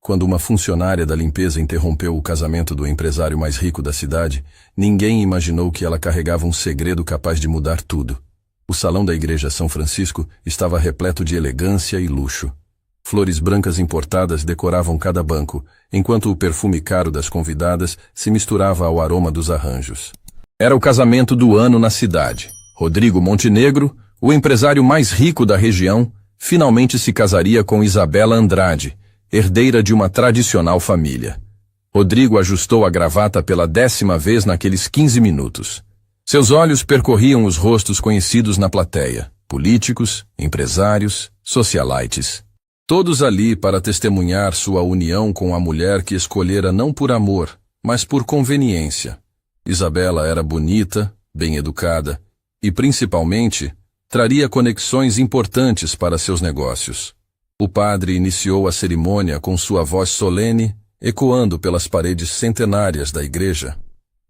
quando uma funcionária da limpeza interrompeu o casamento do empresário mais rico da cidade, ninguém imaginou que ela carregava um segredo capaz de mudar tudo. O salão da igreja São Francisco estava repleto de elegância e luxo. Flores brancas importadas decoravam cada banco, enquanto o perfume caro das convidadas se misturava ao aroma dos arranjos. Era o casamento do ano na cidade. Rodrigo Montenegro, o empresário mais rico da região, finalmente se casaria com Isabela Andrade, herdeira de uma tradicional família. Rodrigo ajustou a gravata pela 10ª vez naqueles 15 minutos. Seus olhos percorriam os rostos conhecidos na plateia, políticos, empresários, socialites. Todos ali para testemunhar sua união com a mulher que escolhera não por amor, mas por conveniência. Isabela era bonita, bem educada e, principalmente, traria conexões importantes para seus negócios. O padre iniciou a cerimônia com sua voz solene, ecoando pelas paredes centenárias da igreja.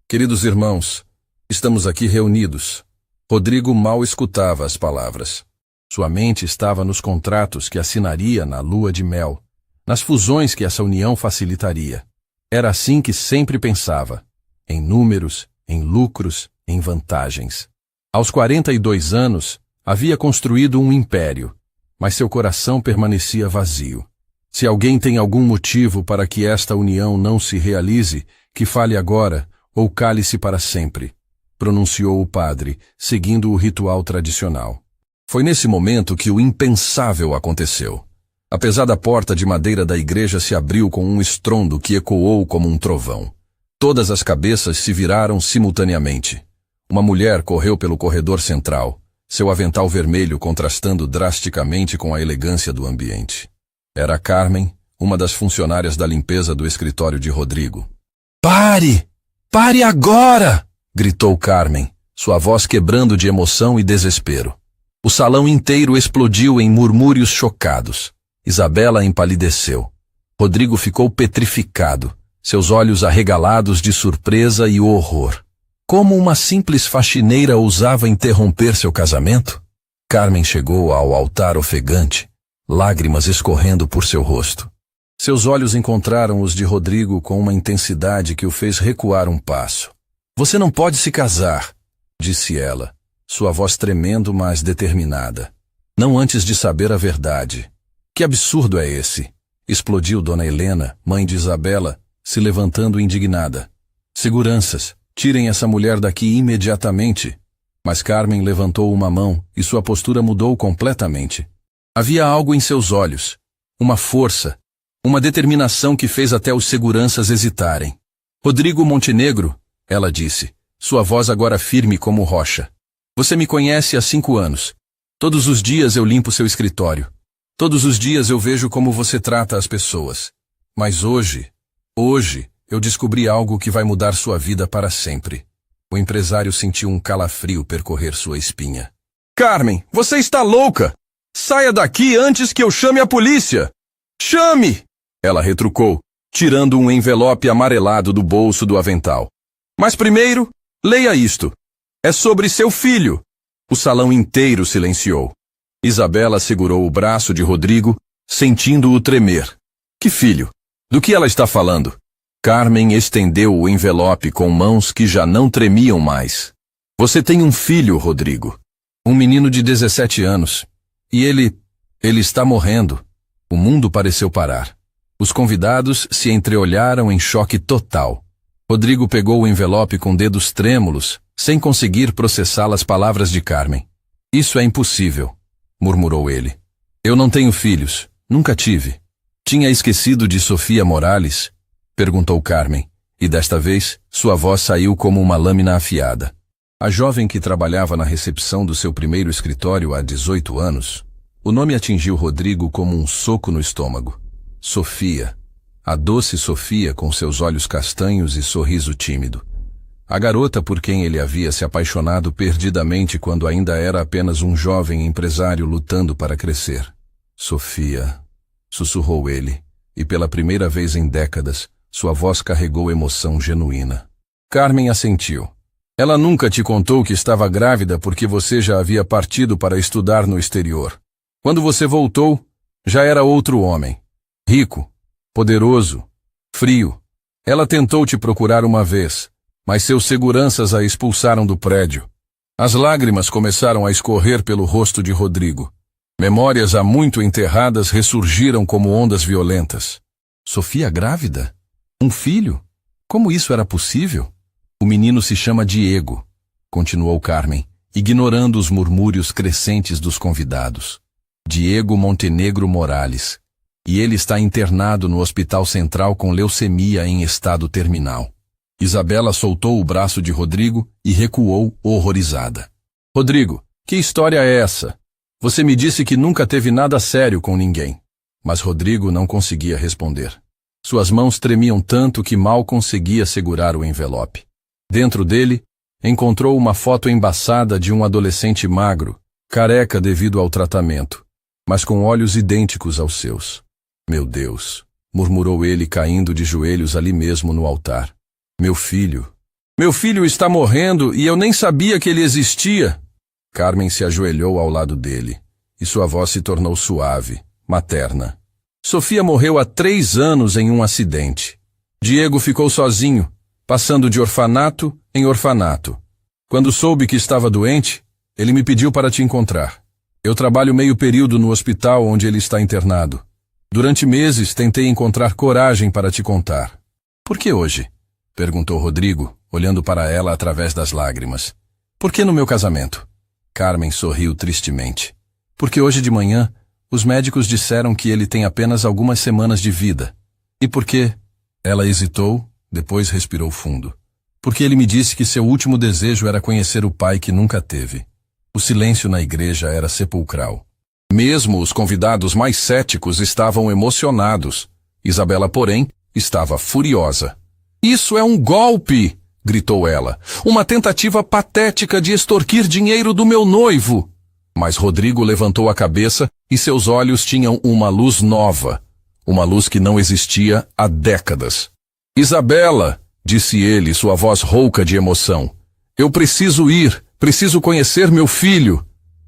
Queridos irmãos, estamos aqui reunidos. Rodrigo mal escutava as palavras. Sua mente estava nos contratos que assinaria na lua de mel, nas fusões que essa união facilitaria. Era assim que sempre pensava, em números, em lucros, em vantagens. Aos 42 anos, havia construído um império, mas seu coração permanecia vazio. Se alguém tem algum motivo para que esta união não se realize, que fale agora ou cale-se para sempre, pronunciou o padre, seguindo o ritual tradicional. Foi nesse momento que o impensável aconteceu. A pesada porta de madeira da igreja se abriu com um estrondo que ecoou como um trovão. Todas as cabeças se viraram simultaneamente. Uma mulher correu pelo corredor central, seu avental vermelho contrastando drasticamente com a elegância do ambiente. Era Carmen, uma das funcionárias da limpeza do escritório de Rodrigo. "Pare! Pare agora!" gritou Carmen, sua voz quebrando de emoção e desespero. O salão inteiro explodiu em murmúrios chocados. Isabela empalideceu. Rodrigo ficou petrificado, seus olhos arregalados de surpresa e horror. Como uma simples faxineira ousava interromper seu casamento? Carmen chegou ao altar ofegante, lágrimas escorrendo por seu rosto. Seus olhos encontraram os de Rodrigo com uma intensidade que o fez recuar um passo. "Você não pode se casar", disse ela, sua voz tremendo, mas determinada. "Não antes de saber a verdade." "Que absurdo é esse?" explodiu Dona Helena, mãe de Isabela, se levantando indignada. "Seguranças, tirem essa mulher daqui imediatamente." Mas Carmen levantou uma mão e sua postura mudou completamente. Havia algo em seus olhos, uma força, uma determinação que fez até os seguranças hesitarem. "Rodrigo Montenegro", ela disse, sua voz agora firme como rocha. "Você me conhece há 5 anos. Todos os dias eu limpo seu escritório. Todos os dias eu vejo como você trata as pessoas. Mas hoje, eu descobri algo que vai mudar sua vida para sempre." O empresário sentiu um calafrio percorrer sua espinha. "Carmen, você está louca! Saia daqui antes que eu chame a polícia!" "Chame!" ela retrucou, tirando um envelope amarelado do bolso do avental. "Mas primeiro, leia isto. É sobre seu filho." O salão inteiro silenciou. Isabela segurou o braço de Rodrigo, sentindo-o tremer. "Que filho? Do que ela está falando?" Carmen estendeu o envelope com mãos que já não tremiam mais. "Você tem um filho, Rodrigo. Um menino de 17 anos. E ele está morrendo." O mundo pareceu parar. Os convidados se entreolharam em choque total. Rodrigo pegou o envelope com dedos trêmulos, sem conseguir processar as palavras de Carmen. "Isso é impossível", murmurou ele. "Eu não tenho filhos. Nunca tive." "Tinha esquecido de Sofia Morales?" perguntou Carmen, e desta vez sua voz saiu como uma lâmina afiada. A jovem que trabalhava na recepção do seu primeiro escritório há 18 anos, o nome atingiu Rodrigo como um soco no estômago. Sofia, a doce Sofia com seus olhos castanhos e sorriso tímido. A garota por quem ele havia se apaixonado perdidamente quando ainda era apenas um jovem empresário lutando para crescer. "Sofia", sussurrou ele, e pela primeira vez em décadas, sua voz carregou emoção genuína. Carmen assentiu. "Ela nunca te contou que estava grávida porque você já havia partido para estudar no exterior. Quando você voltou, já era outro homem. Rico, poderoso, frio. Ela tentou te procurar uma vez, mas seus seguranças a expulsaram do prédio. As lágrimas começaram a escorrer pelo rosto de Rodrigo. Memórias há muito enterradas ressurgiram como ondas violentas. Sofia grávida? Um filho? Como isso era possível? O menino se chama Diego, continuou Carmen, ignorando os murmúrios crescentes dos convidados. Diego Montenegro Morales. E ele está internado no Hospital Central com leucemia em estado terminal. Isabela soltou o braço de Rodrigo e recuou horrorizada. Rodrigo, que história é essa? Você me disse que nunca teve nada sério com ninguém. Mas Rodrigo não conseguia responder. Suas mãos tremiam tanto que mal conseguia segurar o envelope. Dentro dele, encontrou uma foto embaçada de um adolescente magro, careca devido ao tratamento, mas com olhos idênticos aos seus. Meu Deus, murmurou ele caindo de joelhos ali mesmo no altar. Meu filho está morrendo e eu nem sabia que ele existia. Carmen se ajoelhou ao lado dele, e sua voz se tornou suave, materna. Sofia morreu há 3 anos em um acidente. Diego ficou sozinho, passando de orfanato em orfanato. Quando soube que estava doente, ele me pediu para te encontrar. Eu trabalho meio período no hospital onde ele está internado. Durante meses tentei encontrar coragem para te contar. Por que hoje? Perguntou Rodrigo, olhando para ela através das lágrimas. Por que no meu casamento? Carmen sorriu tristemente. Porque hoje de manhã, os médicos disseram que ele tem apenas algumas semanas de vida. E por quê? Ela hesitou, depois respirou fundo. Porque ele me disse que seu último desejo era conhecer o pai que nunca teve. O silêncio na igreja era sepulcral. Mesmo os convidados mais céticos estavam emocionados. Isabela, porém, estava furiosa. Isso é um golpe! Gritou ela. Uma tentativa patética de extorquir dinheiro do meu noivo! Mas Rodrigo levantou a cabeça e seus olhos tinham uma luz nova. Uma luz que não existia há décadas. Isabela! Disse ele, sua voz rouca de emoção. Eu preciso ir, preciso conhecer meu filho.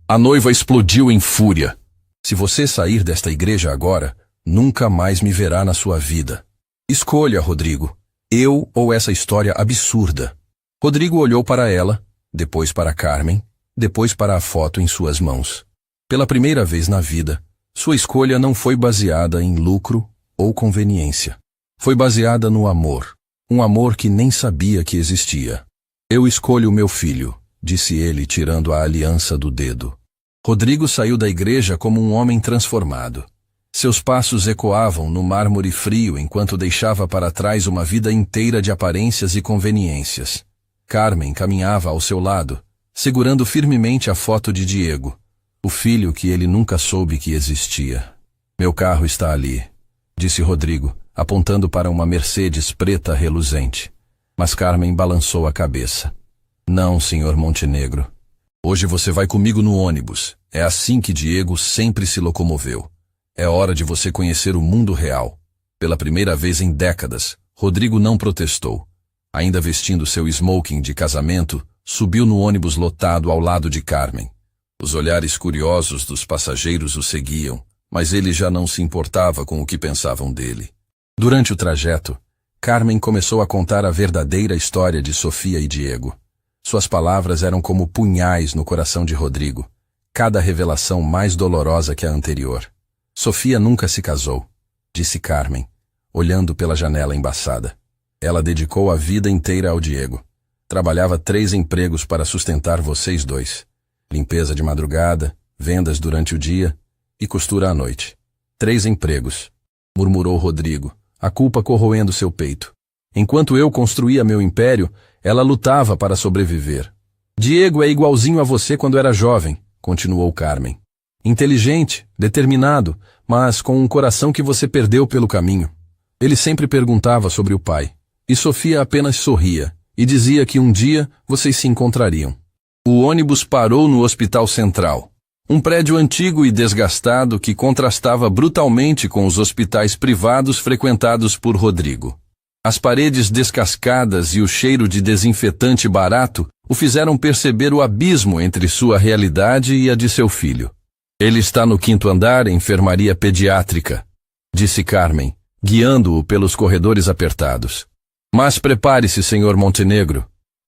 A noiva explodiu em fúria. Se você sair desta igreja agora, nunca mais me verá na sua vida. Escolha, Rodrigo. Eu ou essa história absurda. Rodrigo olhou para ela, depois para Carmen, depois para a foto em suas mãos. Pela primeira vez na vida, sua escolha não foi baseada em lucro ou conveniência. Foi baseada no amor. Um amor que nem sabia que existia. Eu escolho meu filho, disse ele, tirando a aliança do dedo. Rodrigo saiu da igreja como um homem transformado. Seus passos ecoavam no mármore frio enquanto deixava para trás uma vida inteira de aparências e conveniências. Carmen caminhava ao seu lado, segurando firmemente a foto de Diego, o filho que ele nunca soube que existia. Meu carro está ali, disse Rodrigo, apontando para uma Mercedes preta reluzente. Mas Carmen balançou a cabeça. Não, senhor Montenegro. Hoje você vai comigo no ônibus. É assim que Diego sempre se locomoveu. É hora de você conhecer o mundo real. Pela primeira vez em décadas, Rodrigo não protestou. Ainda vestindo seu smoking de casamento, subiu no ônibus lotado ao lado de Carmen. Os olhares curiosos dos passageiros o seguiam, mas ele já não se importava com o que pensavam dele. Durante o trajeto, Carmen começou a contar a verdadeira história de Sofia e Diego. Suas palavras eram como punhais no coração de Rodrigo, cada revelação mais dolorosa que a anterior. Sofia nunca se casou, disse Carmen, olhando pela janela embaçada. Ela dedicou a vida inteira ao Diego. Trabalhava 3 empregos para sustentar vocês 2. Limpeza de madrugada, vendas durante o dia e costura à noite. 3 empregos, murmurou Rodrigo, a culpa corroendo seu peito. Enquanto eu construía meu império, ela lutava para sobreviver. Diego é igualzinho a você quando era jovem, continuou Carmen. Inteligente, determinado, mas com um coração que você perdeu pelo caminho. Ele sempre perguntava sobre o pai, e Sofia apenas sorria, e dizia que um dia vocês se encontrariam. O ônibus parou no Hospital Central, um prédio antigo e desgastado que contrastava brutalmente com os hospitais privados frequentados por Rodrigo. As paredes descascadas e o cheiro de desinfetante barato o fizeram perceber o abismo entre sua realidade e a de seu filho. Ele está no 5º andar, enfermaria pediátrica, disse Carmen, guiando-o pelos corredores apertados. Mas prepare-se, Sr. Montenegro.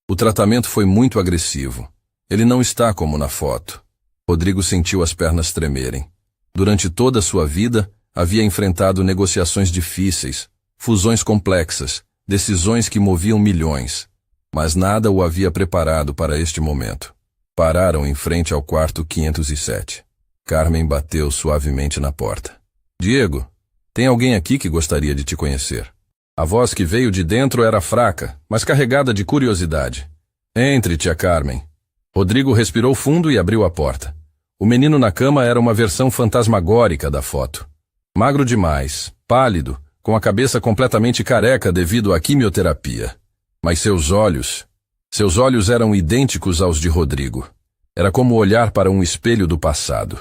O tratamento foi muito agressivo. Ele não está como na foto. Rodrigo sentiu as pernas tremerem. Durante toda a sua vida, havia enfrentado negociações difíceis, fusões complexas, decisões que moviam milhões. Mas nada o havia preparado para este momento. Pararam em frente ao quarto 507. Carmen bateu suavemente na porta. Diego, tem alguém aqui que gostaria de te conhecer. A voz que veio de dentro era fraca, mas carregada de curiosidade. Entre, tia Carmen. Rodrigo respirou fundo e abriu a porta. O menino na cama era uma versão fantasmagórica da foto. Magro demais, pálido, com a cabeça completamente careca devido à quimioterapia. Mas seus olhos eram idênticos aos de Rodrigo. Era como olhar para um espelho do passado.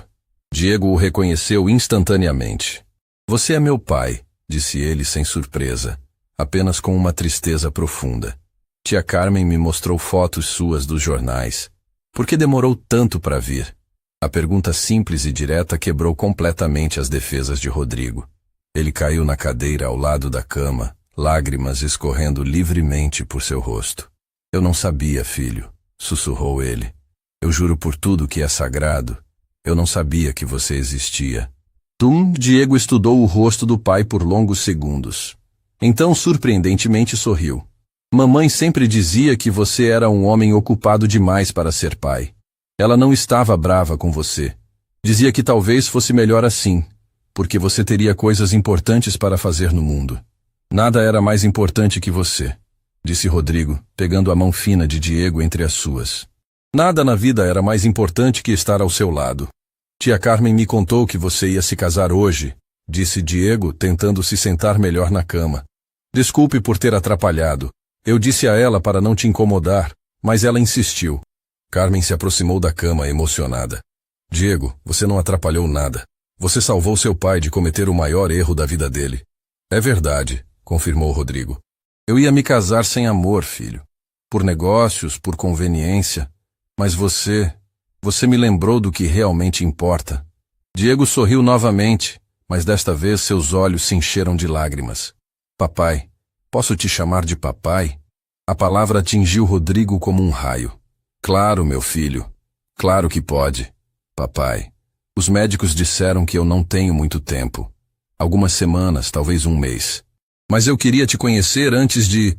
Diego o reconheceu instantaneamente. Você é meu pai, disse ele sem surpresa, apenas com uma tristeza profunda. Tia Carmen me mostrou fotos suas dos jornais. Por que demorou tanto para vir? A pergunta simples e direta quebrou completamente as defesas de Rodrigo. Ele caiu na cadeira ao lado da cama, lágrimas escorrendo livremente por seu rosto. Eu não sabia, filho, sussurrou ele. Eu juro por tudo que é sagrado. Eu não sabia que você existia. Diego estudou o rosto do pai por longos segundos. Então, surpreendentemente, sorriu. Mamãe sempre dizia que você era um homem ocupado demais para ser pai. Ela não estava brava com você. Dizia que talvez fosse melhor assim, porque você teria coisas importantes para fazer no mundo. Nada era mais importante que você, disse Rodrigo, pegando a mão fina de Diego entre as suas. Nada na vida era mais importante que estar ao seu lado. Tia Carmen me contou que você ia se casar hoje, disse Diego, tentando se sentar melhor na cama. Desculpe por ter atrapalhado. Eu disse a ela para não te incomodar, mas ela insistiu. Carmen se aproximou da cama, emocionada. Diego, você não atrapalhou nada. Você salvou seu pai de cometer o maior erro da vida dele. É verdade, confirmou Rodrigo. Eu ia me casar sem amor, filho. Por negócios, por conveniência. Mas você me lembrou do que realmente importa. Diego sorriu novamente, mas desta vez seus olhos se encheram de lágrimas. Papai, posso te chamar de papai? A palavra atingiu Rodrigo como um raio. Claro, meu filho. Claro que pode. Papai, os médicos disseram que eu não tenho muito tempo. Algumas semanas, talvez um mês. Mas eu queria te conhecer antes de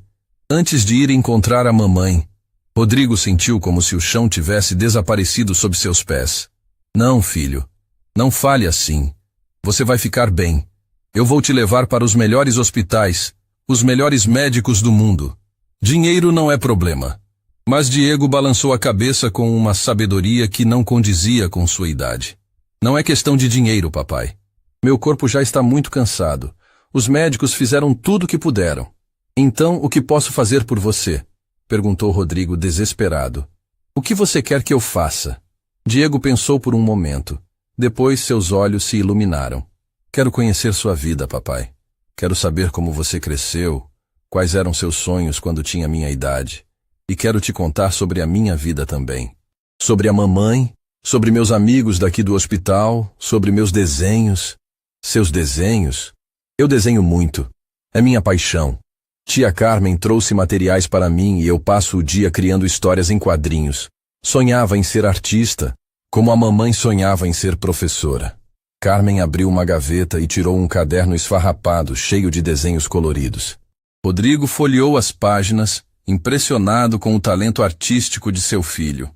ir encontrar a mamãe. Rodrigo sentiu como se o chão tivesse desaparecido sob seus pés. Não, filho. Não fale assim. Você vai ficar bem. Eu vou te levar para os melhores hospitais, os melhores médicos do mundo. Dinheiro não é problema. Mas Diego balançou a cabeça com uma sabedoria que não condizia com sua idade. Não é questão de dinheiro, papai. Meu corpo já está muito cansado. Os médicos fizeram tudo o que puderam. Então, o que posso fazer por você? Perguntou Rodrigo desesperado. O que você quer que eu faça? Diego pensou por um momento. Depois seus olhos se iluminaram. Quero conhecer sua vida, papai. Quero saber como você cresceu, quais eram seus sonhos quando tinha minha idade. E quero te contar sobre a minha vida também. Sobre a mamãe, sobre meus amigos daqui do hospital, sobre meus desenhos. Seus desenhos? Eu desenho muito. É minha paixão. Tia Carmen trouxe materiais para mim e eu passo o dia criando histórias em quadrinhos. Sonhava em ser artista, como a mamãe sonhava em ser professora. Carmen abriu uma gaveta e tirou um caderno esfarrapado, cheio de desenhos coloridos. Rodrigo folheou as páginas, impressionado com o talento artístico de seu filho.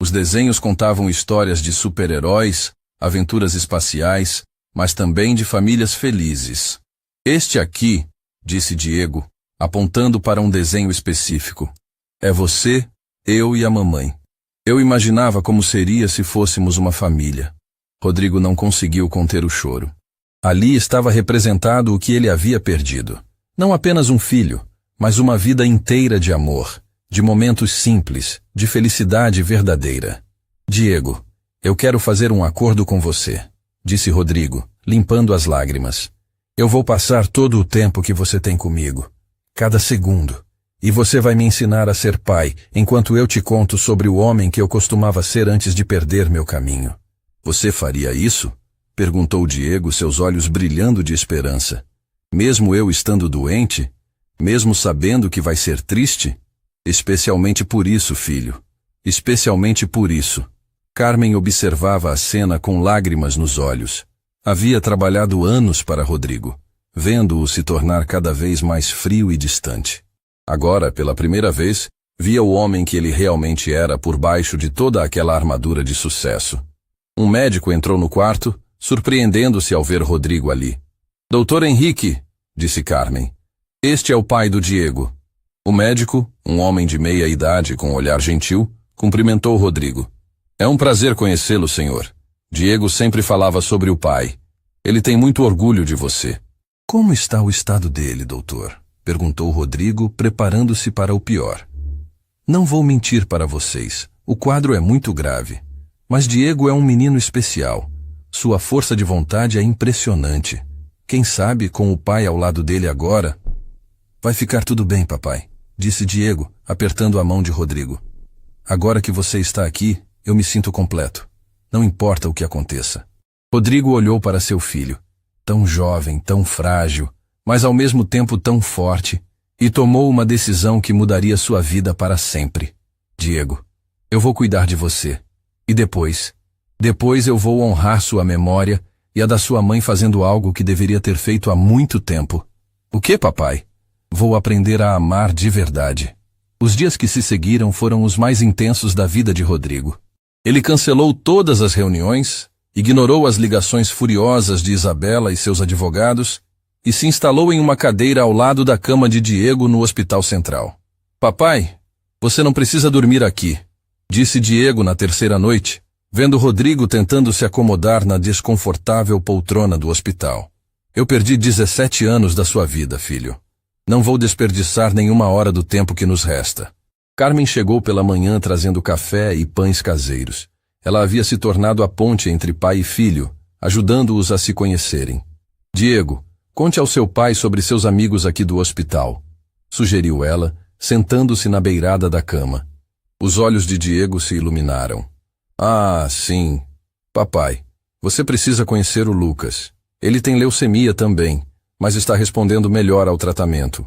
Os desenhos contavam histórias de super-heróis, aventuras espaciais, mas também de famílias felizes. Este aqui, disse Diego, apontando para um desenho específico. É você, eu e a mamãe. Eu imaginava como seria se fôssemos uma família. Rodrigo não conseguiu conter o choro. Ali estava representado o que ele havia perdido. Não apenas um filho, mas uma vida inteira de amor, de momentos simples, de felicidade verdadeira. Diego, eu quero fazer um acordo com você, disse Rodrigo, limpando as lágrimas. Eu vou passar todo o tempo que você tem comigo, cada segundo, e você vai me ensinar a ser pai, enquanto eu te conto sobre o homem que eu costumava ser antes de perder meu caminho. Você faria isso? Perguntou Diego, seus olhos brilhando de esperança. Mesmo eu estando doente? Mesmo sabendo que vai ser triste? Especialmente por isso, filho. Especialmente por isso. Carmen observava a cena com lágrimas nos olhos. Havia trabalhado anos para Rodrigo, vendo-o se tornar cada vez mais frio e distante. Agora, pela primeira vez, via o homem que ele realmente era por baixo de toda aquela armadura de sucesso. Um médico entrou no quarto, surpreendendo-se ao ver Rodrigo ali. Doutor Henrique, disse Carmen, este é o pai do Diego. O médico, um homem de meia idade com um olhar gentil, cumprimentou Rodrigo. É um prazer conhecê-lo, senhor. Diego sempre falava sobre o pai. Ele tem muito orgulho de você. Como está o estado dele, doutor? Perguntou Rodrigo, preparando-se para o pior. Não vou mentir para vocês. O quadro é muito grave. Mas Diego é um menino especial. Sua força de vontade é impressionante. Quem sabe, com o pai ao lado dele agora... Vai ficar tudo bem, papai, disse Diego, apertando a mão de Rodrigo. Agora que você está aqui, eu me sinto completo. Não importa o que aconteça. Rodrigo olhou para seu filho, tão jovem, tão frágil, mas ao mesmo tempo tão forte, e tomou uma decisão que mudaria sua vida para sempre. Diego, eu vou cuidar de você. E depois eu vou honrar sua memória e a da sua mãe fazendo algo que deveria ter feito há muito tempo. O que, papai? Vou aprender a amar de verdade. Os dias que se seguiram foram os mais intensos da vida de Rodrigo. Ele cancelou todas as reuniões, ignorou as ligações furiosas de Isabela e seus advogados e se instalou em uma cadeira ao lado da cama de Diego no Hospital Central. Papai, você não precisa dormir aqui, disse Diego na terceira noite, vendo Rodrigo tentando se acomodar na desconfortável poltrona do hospital. Eu perdi 17 anos da sua vida, filho. Não vou desperdiçar nenhuma hora do tempo que nos resta. Carmen chegou pela manhã trazendo café e pães caseiros. Ela havia se tornado a ponte entre pai e filho, ajudando-os a se conhecerem. Diego, conte ao seu pai sobre seus amigos aqui do hospital, sugeriu ela, sentando-se na beirada da cama. Os olhos de Diego se iluminaram. Ah, sim. Papai, você precisa conhecer o Lucas. Ele tem leucemia também, mas está respondendo melhor ao tratamento.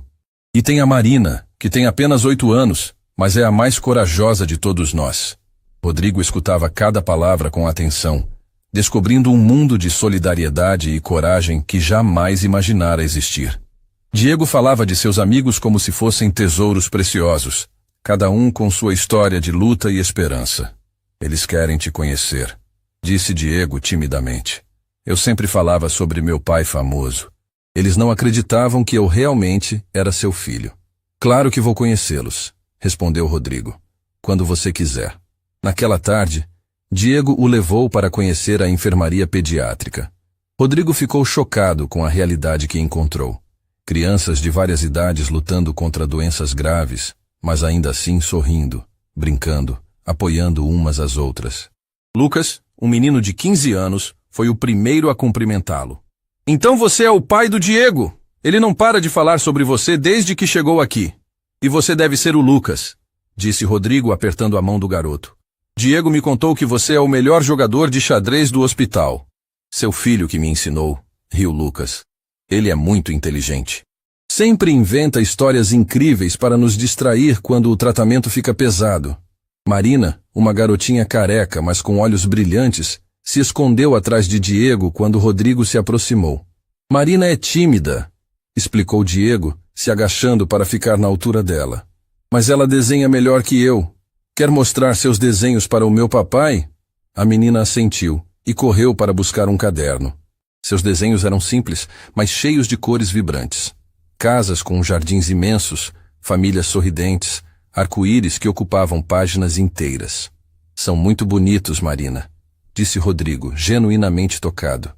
E tem a Marina, que tem apenas 8 anos, mas é a mais corajosa de todos nós. Rodrigo escutava cada palavra com atenção, descobrindo um mundo de solidariedade e coragem que jamais imaginara existir. Diego falava de seus amigos como se fossem tesouros preciosos, cada um com sua história de luta e esperança. Eles querem te conhecer, disse Diego timidamente. Eu sempre falava sobre meu pai famoso. Eles não acreditavam que eu realmente era seu filho. Claro que vou conhecê-los, respondeu Rodrigo. Quando você quiser. Naquela tarde, Diego o levou para conhecer a enfermaria pediátrica. Rodrigo ficou chocado com a realidade que encontrou. Crianças de várias idades lutando contra doenças graves, mas ainda assim sorrindo, brincando, apoiando umas às outras. Lucas, um menino de 15 anos, foi o primeiro a cumprimentá-lo. Então você é o pai do Diego. Ele não para de falar sobre você desde que chegou aqui. E você deve ser o Lucas, disse Rodrigo apertando a mão do garoto. Diego me contou que você é o melhor jogador de xadrez do hospital. Seu filho que me ensinou, riu Lucas. Ele é muito inteligente. Sempre inventa histórias incríveis para nos distrair quando o tratamento fica pesado. Marina, uma garotinha careca, mas com olhos brilhantes, se escondeu atrás de Diego quando Rodrigo se aproximou. Marina é tímida, explicou Diego, se agachando para ficar na altura dela. Mas ela desenha melhor que eu. Quer mostrar seus desenhos para o meu papai? A menina assentiu e correu para buscar um caderno. Seus desenhos eram simples, mas cheios de cores vibrantes. Casas com jardins imensos, famílias sorridentes, arco-íris que ocupavam páginas inteiras. São muito bonitos, Marina, disse Rodrigo, genuinamente tocado.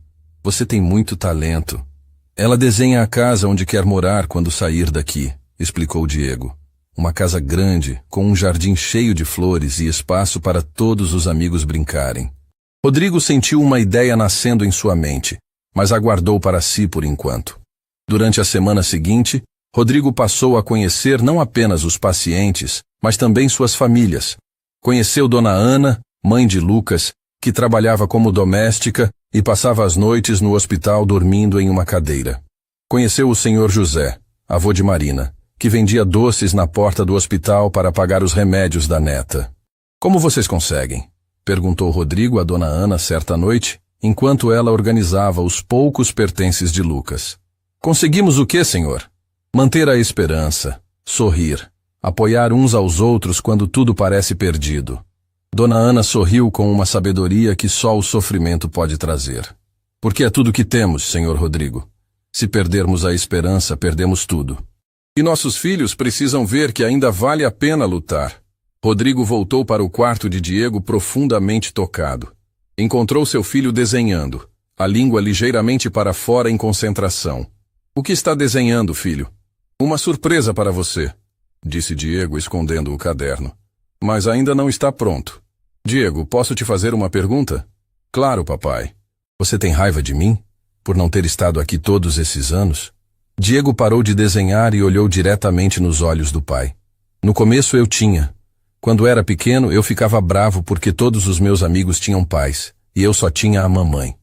Você tem muito talento. Ela desenha a casa onde quer morar quando sair daqui, explicou Diego. Uma casa grande, com um jardim cheio de flores e espaço para todos os amigos brincarem. Rodrigo sentiu uma ideia nascendo em sua mente, mas aguardou para si por enquanto. Durante a semana seguinte, Rodrigo passou a conhecer não apenas os pacientes, mas também suas famílias. Conheceu Dona Ana, mãe de Lucas, que trabalhava como doméstica e passava as noites no hospital dormindo em uma cadeira. Conheceu o senhor José, avô de Marina, que vendia doces na porta do hospital para pagar os remédios da neta. Como vocês conseguem? Perguntou Rodrigo a dona Ana certa noite, enquanto ela organizava os poucos pertences de Lucas. Conseguimos o quê, senhor? Manter a esperança, sorrir, apoiar uns aos outros quando tudo parece perdido. Dona Ana sorriu com uma sabedoria que só o sofrimento pode trazer. Porque é tudo que temos, senhor Rodrigo. Se perdermos a esperança, perdemos tudo. E nossos filhos precisam ver que ainda vale a pena lutar. Rodrigo voltou para o quarto de Diego profundamente tocado. Encontrou seu filho desenhando, a língua ligeiramente para fora em concentração. O que está desenhando, filho? Uma surpresa para você, disse Diego escondendo o caderno. Mas ainda não está pronto. Diego, posso te fazer uma pergunta? Claro, papai. Você tem raiva de mim? Por não ter estado aqui todos esses anos? Diego parou de desenhar e olhou diretamente nos olhos do pai. No começo eu tinha. Quando era pequeno, eu ficava bravo porque todos os meus amigos tinham pais, e eu só tinha a mamãe.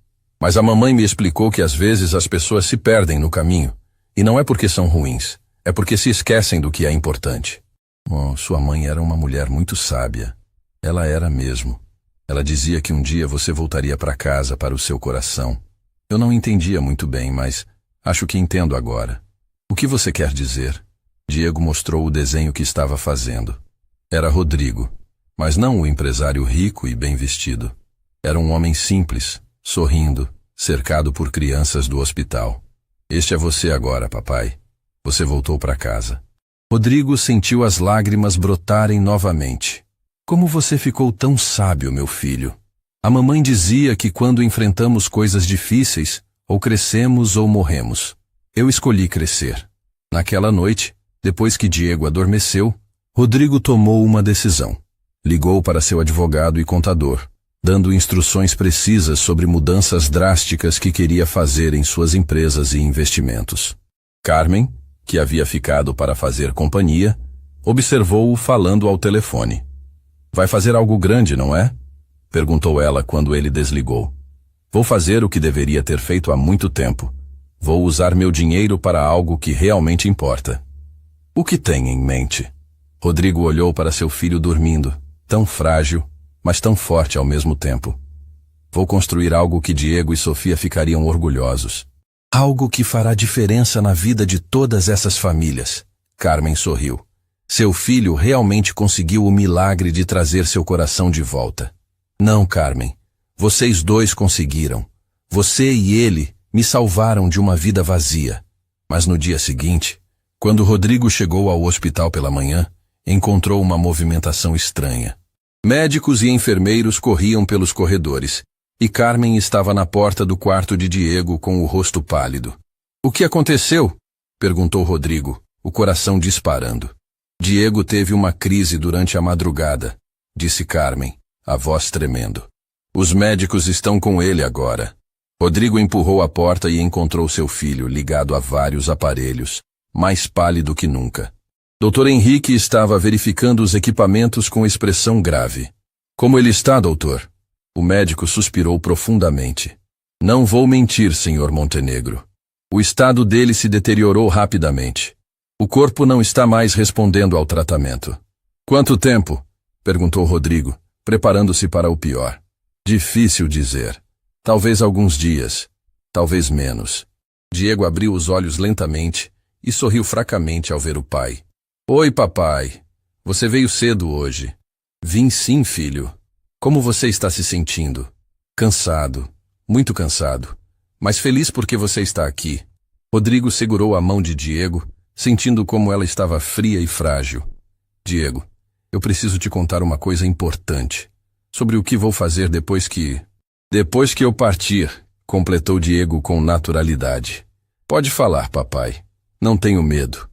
Mas a mamãe me explicou que às vezes as pessoas se perdem no caminho, e não é porque são ruins, é porque se esquecem do que é importante. Oh, sua mãe era uma mulher muito sábia. Ela era mesmo. Ela dizia que um dia você voltaria para casa, para o seu coração. Eu não entendia muito bem, mas acho que entendo agora. O que você quer dizer? Diego mostrou o desenho que estava fazendo. Era Rodrigo, mas não o empresário rico e bem vestido. Era um homem simples, sorrindo, cercado por crianças do hospital. Este é você agora, papai. Você voltou para casa. Rodrigo sentiu as lágrimas brotarem novamente. Como você ficou tão sábio, meu filho? A mamãe dizia que quando enfrentamos coisas difíceis, ou crescemos ou morremos. Eu escolhi crescer. Naquela noite, depois que Diego adormeceu, Rodrigo tomou uma decisão. Ligou para seu advogado e contador, dando instruções precisas sobre mudanças drásticas que queria fazer em suas empresas e investimentos. Carmen, que havia ficado para fazer companhia, observou-o falando ao telefone. Vai fazer algo grande, não é? Perguntou ela quando ele desligou. Vou fazer o que deveria ter feito há muito tempo. Vou usar meu dinheiro para algo que realmente importa. O que tem em mente? Rodrigo olhou para seu filho dormindo, tão frágil, mas tão forte ao mesmo tempo. Vou construir algo que Diego e Sofia ficariam orgulhosos. Algo que fará diferença na vida de todas essas famílias. Carmen sorriu. Seu filho realmente conseguiu o milagre de trazer seu coração de volta. Não, Carmen. Vocês dois conseguiram. Você e ele me salvaram de uma vida vazia. Mas no dia seguinte, quando Rodrigo chegou ao hospital pela manhã, encontrou uma movimentação estranha. Médicos e enfermeiros corriam pelos corredores, e Carmen estava na porta do quarto de Diego com o rosto pálido. O que aconteceu? Perguntou Rodrigo, o coração disparando. Diego teve uma crise durante a madrugada, disse Carmen, a voz tremendo. Os médicos estão com ele agora. Rodrigo empurrou a porta e encontrou seu filho ligado a vários aparelhos, mais pálido que nunca. Dr. Henrique estava verificando os equipamentos com expressão grave. Como ele está, doutor? O médico suspirou profundamente. Não vou mentir, senhor Montenegro. O estado dele se deteriorou rapidamente. O corpo não está mais respondendo ao tratamento. Quanto tempo? Perguntou Rodrigo, preparando-se para o pior. Difícil dizer. Talvez alguns dias. Talvez menos. Diego abriu os olhos lentamente e sorriu fracamente ao ver o pai. Oi, papai. Você veio cedo hoje. Vim sim, filho. Como você está se sentindo? Cansado. Muito cansado. Mas feliz porque você está aqui. Rodrigo segurou a mão de Diego, sentindo como ela estava fria e frágil. Diego, eu preciso te contar uma coisa importante. Sobre o que vou fazer depois que eu partir, completou Diego com naturalidade. Pode falar, papai. Não tenho medo.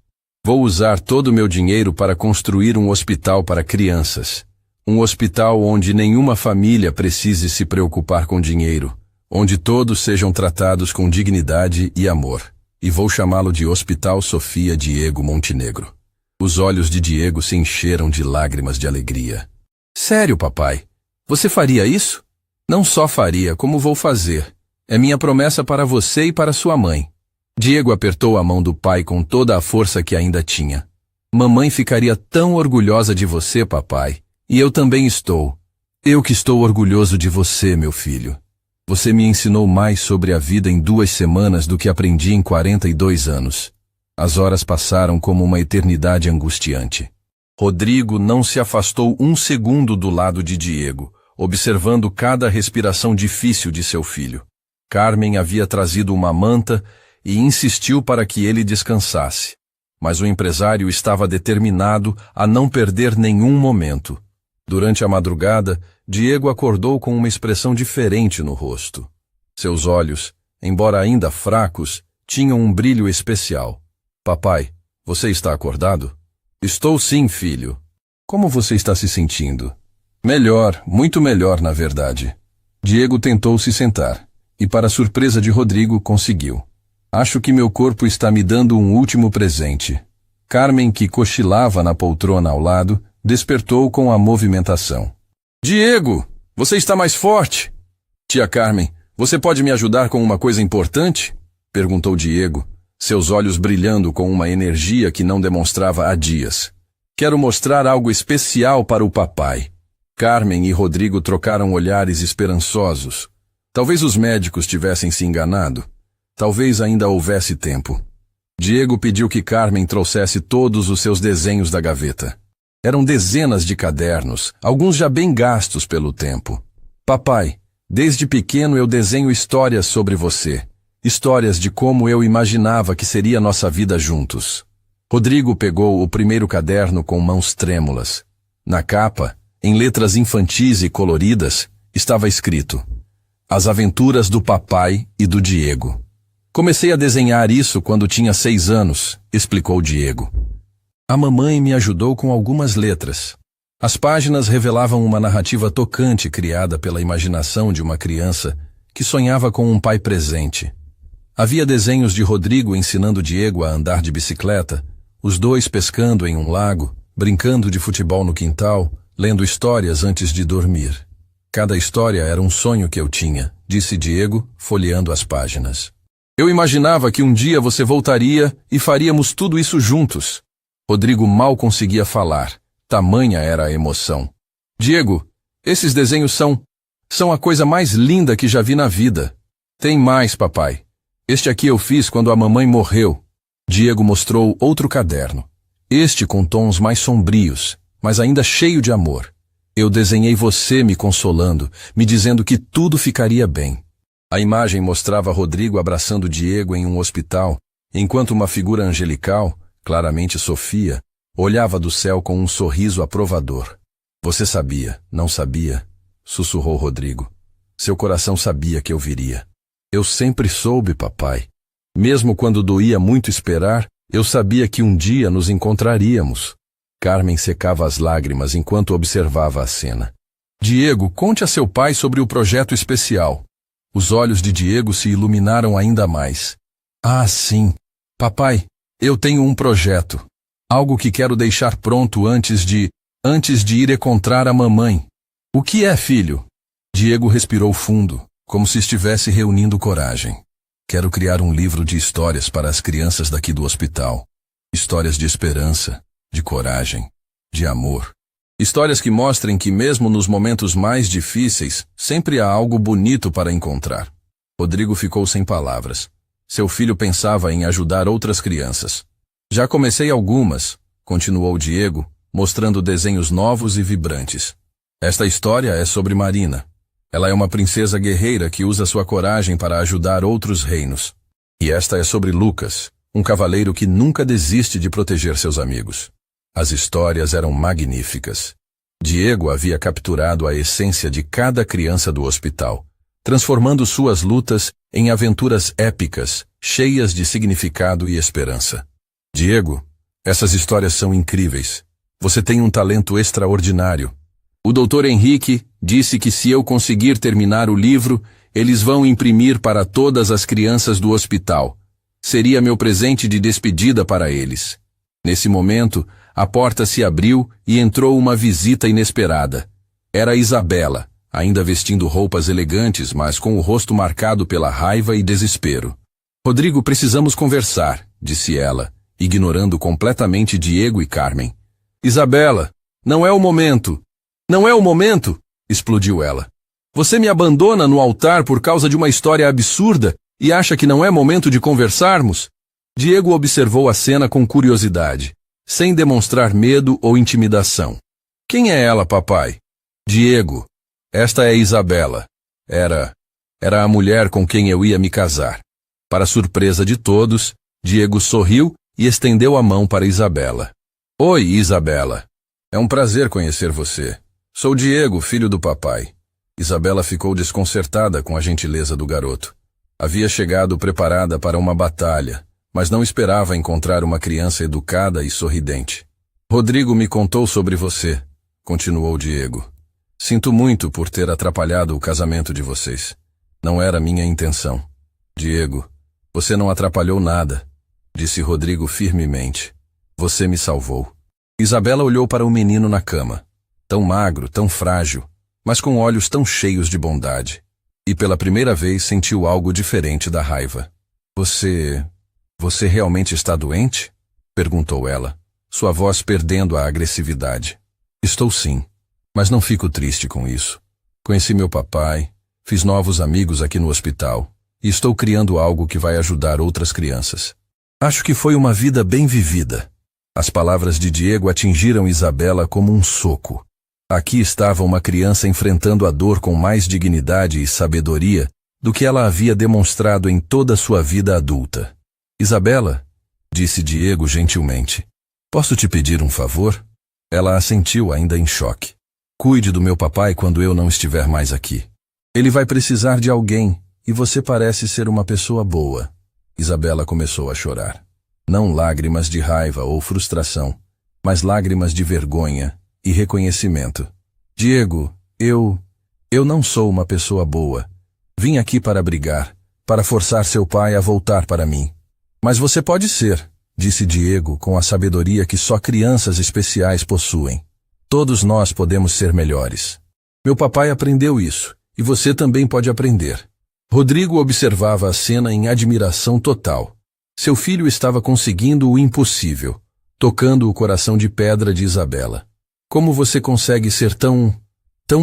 Vou usar todo o meu dinheiro para construir um hospital para crianças. Um hospital onde nenhuma família precise se preocupar com dinheiro, onde todos sejam tratados com dignidade e amor. E vou chamá-lo de Hospital Sofia Diego Montenegro. Os olhos de Diego se encheram de lágrimas de alegria. Sério, papai? Você faria isso? Não só faria, como vou fazer. É minha promessa para você e para sua mãe. Diego apertou a mão do pai com toda a força que ainda tinha. Mamãe ficaria tão orgulhosa de você, papai. E eu também estou. Eu que estou orgulhoso de você, meu filho. Você me ensinou mais sobre a vida em 2 semanas do que aprendi em 42 anos. As horas passaram como uma eternidade angustiante. Rodrigo não se afastou 1 segundo do lado de Diego, observando cada respiração difícil de seu filho. Carmen havia trazido uma manta e insistiu para que ele descansasse. Mas o empresário estava determinado a não perder nenhum momento. Durante a madrugada, Diego acordou com uma expressão diferente no rosto. Seus olhos, embora ainda fracos, tinham um brilho especial. Papai, você está acordado? Estou sim, filho. Como você está se sentindo? Melhor, muito melhor, na verdade. Diego tentou se sentar, e para surpresa de Rodrigo, conseguiu. Acho que meu corpo está me dando um último presente. Carmen, que cochilava na poltrona ao lado, despertou com a movimentação. Diego, você está mais forte. Tia Carmen, você pode me ajudar com uma coisa importante? Perguntou Diego, seus olhos brilhando com uma energia que não demonstrava há dias. Quero mostrar algo especial para o papai. Carmen e Rodrigo trocaram olhares esperançosos. Talvez os médicos tivessem se enganado. Talvez ainda houvesse tempo. Diego pediu que Carmen trouxesse todos os seus desenhos da gaveta. Eram dezenas de cadernos, alguns já bem gastos pelo tempo. Papai, desde pequeno eu desenho histórias sobre você. Histórias de como eu imaginava que seria nossa vida juntos. Rodrigo pegou o primeiro caderno com mãos trêmulas. Na capa, em letras infantis e coloridas, estava escrito: As aventuras do papai e do Diego. Comecei a desenhar isso quando tinha 6 anos, explicou Diego. A mamãe me ajudou com algumas letras. As páginas revelavam uma narrativa tocante criada pela imaginação de uma criança que sonhava com um pai presente. Havia desenhos de Rodrigo ensinando Diego a andar de bicicleta, os dois pescando em um lago, brincando de futebol no quintal, lendo histórias antes de dormir. Cada história era um sonho que eu tinha, disse Diego, folheando as páginas. Eu imaginava que um dia você voltaria e faríamos tudo isso juntos. Rodrigo mal conseguia falar, tamanha era a emoção. Diego, esses desenhos são a coisa mais linda que já vi na vida. Tem mais, papai. Este aqui eu fiz quando a mamãe morreu. Diego mostrou outro caderno. Este com tons mais sombrios, mas ainda cheio de amor. Eu desenhei você me consolando, me dizendo que tudo ficaria bem. A imagem mostrava Rodrigo abraçando Diego em um hospital, enquanto uma figura angelical, claramente Sofia, olhava do céu com um sorriso aprovador. Você sabia, não sabia? Sussurrou Rodrigo. Seu coração sabia que eu viria. Eu sempre soube, papai. Mesmo quando doía muito esperar, eu sabia que um dia nos encontraríamos. Carmen secava as lágrimas enquanto observava a cena. Diego, conte a seu pai sobre o projeto especial. Os olhos de Diego se iluminaram ainda mais. Ah, sim. Papai, eu tenho um projeto. Algo que quero deixar pronto antes de ir encontrar a mamãe. O que é, filho? Diego respirou fundo, como se estivesse reunindo coragem. Quero criar um livro de histórias para as crianças daqui do hospital. Histórias de esperança, de coragem, de amor. Histórias que mostrem que mesmo nos momentos mais difíceis, sempre há algo bonito para encontrar. Rodrigo ficou sem palavras. Seu filho pensava em ajudar outras crianças. Já comecei algumas, continuou Diego, mostrando desenhos novos e vibrantes. Esta história é sobre Marina. Ela é uma princesa guerreira que usa sua coragem para ajudar outros reinos. E esta é sobre Lucas, um cavaleiro que nunca desiste de proteger seus amigos. As histórias eram magníficas. Diego havia capturado a essência de cada criança do hospital, transformando suas lutas em aventuras épicas, cheias de significado e esperança. Diego, essas histórias são incríveis. Você tem um talento extraordinário. O Dr. Henrique disse que se eu conseguir terminar o livro, eles vão imprimir para todas as crianças do hospital. Seria meu presente de despedida para eles. Nesse momento, a porta se abriu e entrou uma visita inesperada. Era Isabela, ainda vestindo roupas elegantes, mas com o rosto marcado pela raiva e desespero. Rodrigo, precisamos conversar, disse ela, ignorando completamente Diego e Carmen. Isabela, não é o momento. Não é o momento, explodiu ela. Você me abandona no altar por causa de uma história absurda e acha que não é momento de conversarmos? Diego observou a cena com curiosidade, sem demonstrar medo ou intimidação. Quem é ela, papai? Diego. Esta é Isabela. Era a mulher com quem eu ia me casar. Para surpresa de todos, Diego sorriu e estendeu a mão para Isabela. Oi, Isabela. É um prazer conhecer você. Sou Diego, filho do papai. Isabela ficou desconcertada com a gentileza do garoto. Havia chegado preparada para uma batalha, mas não esperava encontrar uma criança educada e sorridente. Rodrigo me contou sobre você, continuou Diego. Sinto muito por ter atrapalhado o casamento de vocês. Não era minha intenção. Diego, você não atrapalhou nada, disse Rodrigo firmemente. Você me salvou. Isabela olhou para o menino na cama, tão magro, tão frágil, mas com olhos tão cheios de bondade. E pela primeira vez sentiu algo diferente da raiva. Você realmente está doente? Perguntou ela, sua voz perdendo a agressividade. Estou sim, mas não fico triste com isso. Conheci meu papai, fiz novos amigos aqui no hospital e estou criando algo que vai ajudar outras crianças. Acho que foi uma vida bem vivida. As palavras de Diego atingiram Isabela como um soco. Aqui estava uma criança enfrentando a dor com mais dignidade e sabedoria do que ela havia demonstrado em toda a sua vida adulta. Isabela, disse Diego gentilmente, posso te pedir um favor? Ela assentiu ainda em choque. Cuide do meu papai quando eu não estiver mais aqui. Ele vai precisar de alguém e você parece ser uma pessoa boa. Isabela começou a chorar. Não lágrimas de raiva ou frustração, mas lágrimas de vergonha e reconhecimento. Diego, eu não sou uma pessoa boa. Vim aqui para brigar, para forçar seu pai a voltar para mim. Mas você pode ser, disse Diego com a sabedoria que só crianças especiais possuem. Todos nós podemos ser melhores. Meu papai aprendeu isso, e você também pode aprender. Rodrigo observava a cena em admiração total. Seu filho estava conseguindo o impossível, tocando o coração de pedra de Isabela. Como você consegue ser tão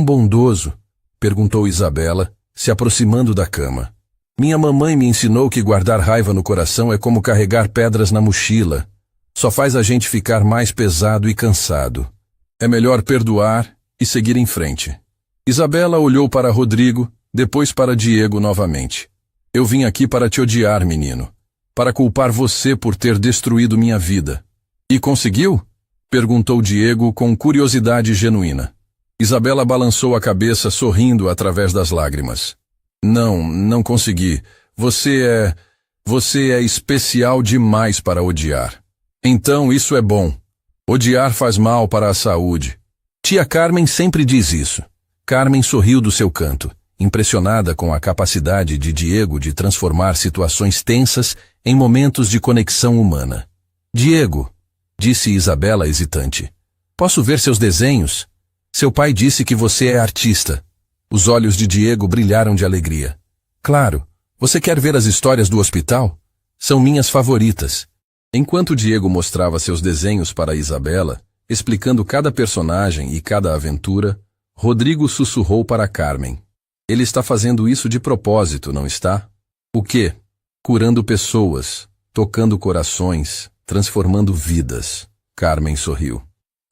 bondoso? Perguntou Isabela, se aproximando da cama. Minha mamãe me ensinou que guardar raiva no coração é como carregar pedras na mochila. Só faz a gente ficar mais pesado e cansado. É melhor perdoar e seguir em frente. Isabela olhou para Rodrigo, depois para Diego novamente. Eu vim aqui para te odiar, menino. Para culpar você por ter destruído minha vida. E conseguiu? Perguntou Diego com curiosidade genuína. Isabela balançou a cabeça sorrindo através das lágrimas. Não consegui. Você é especial demais para odiar. Então isso é bom. Odiar faz mal para a saúde. Tia Carmen sempre diz isso. Carmen sorriu do seu canto, impressionada com a capacidade de Diego de transformar situações tensas em momentos de conexão humana. Diego, disse Isabela hesitante, posso ver seus desenhos? Seu pai disse que você é artista. Os olhos de Diego brilharam de alegria. Claro, você quer ver as histórias do hospital? São minhas favoritas. Enquanto Diego mostrava seus desenhos para Isabela, explicando cada personagem e cada aventura, Rodrigo sussurrou para Carmen. Ele está fazendo isso de propósito, não está? O quê? Curando pessoas, tocando corações, transformando vidas. Carmen sorriu.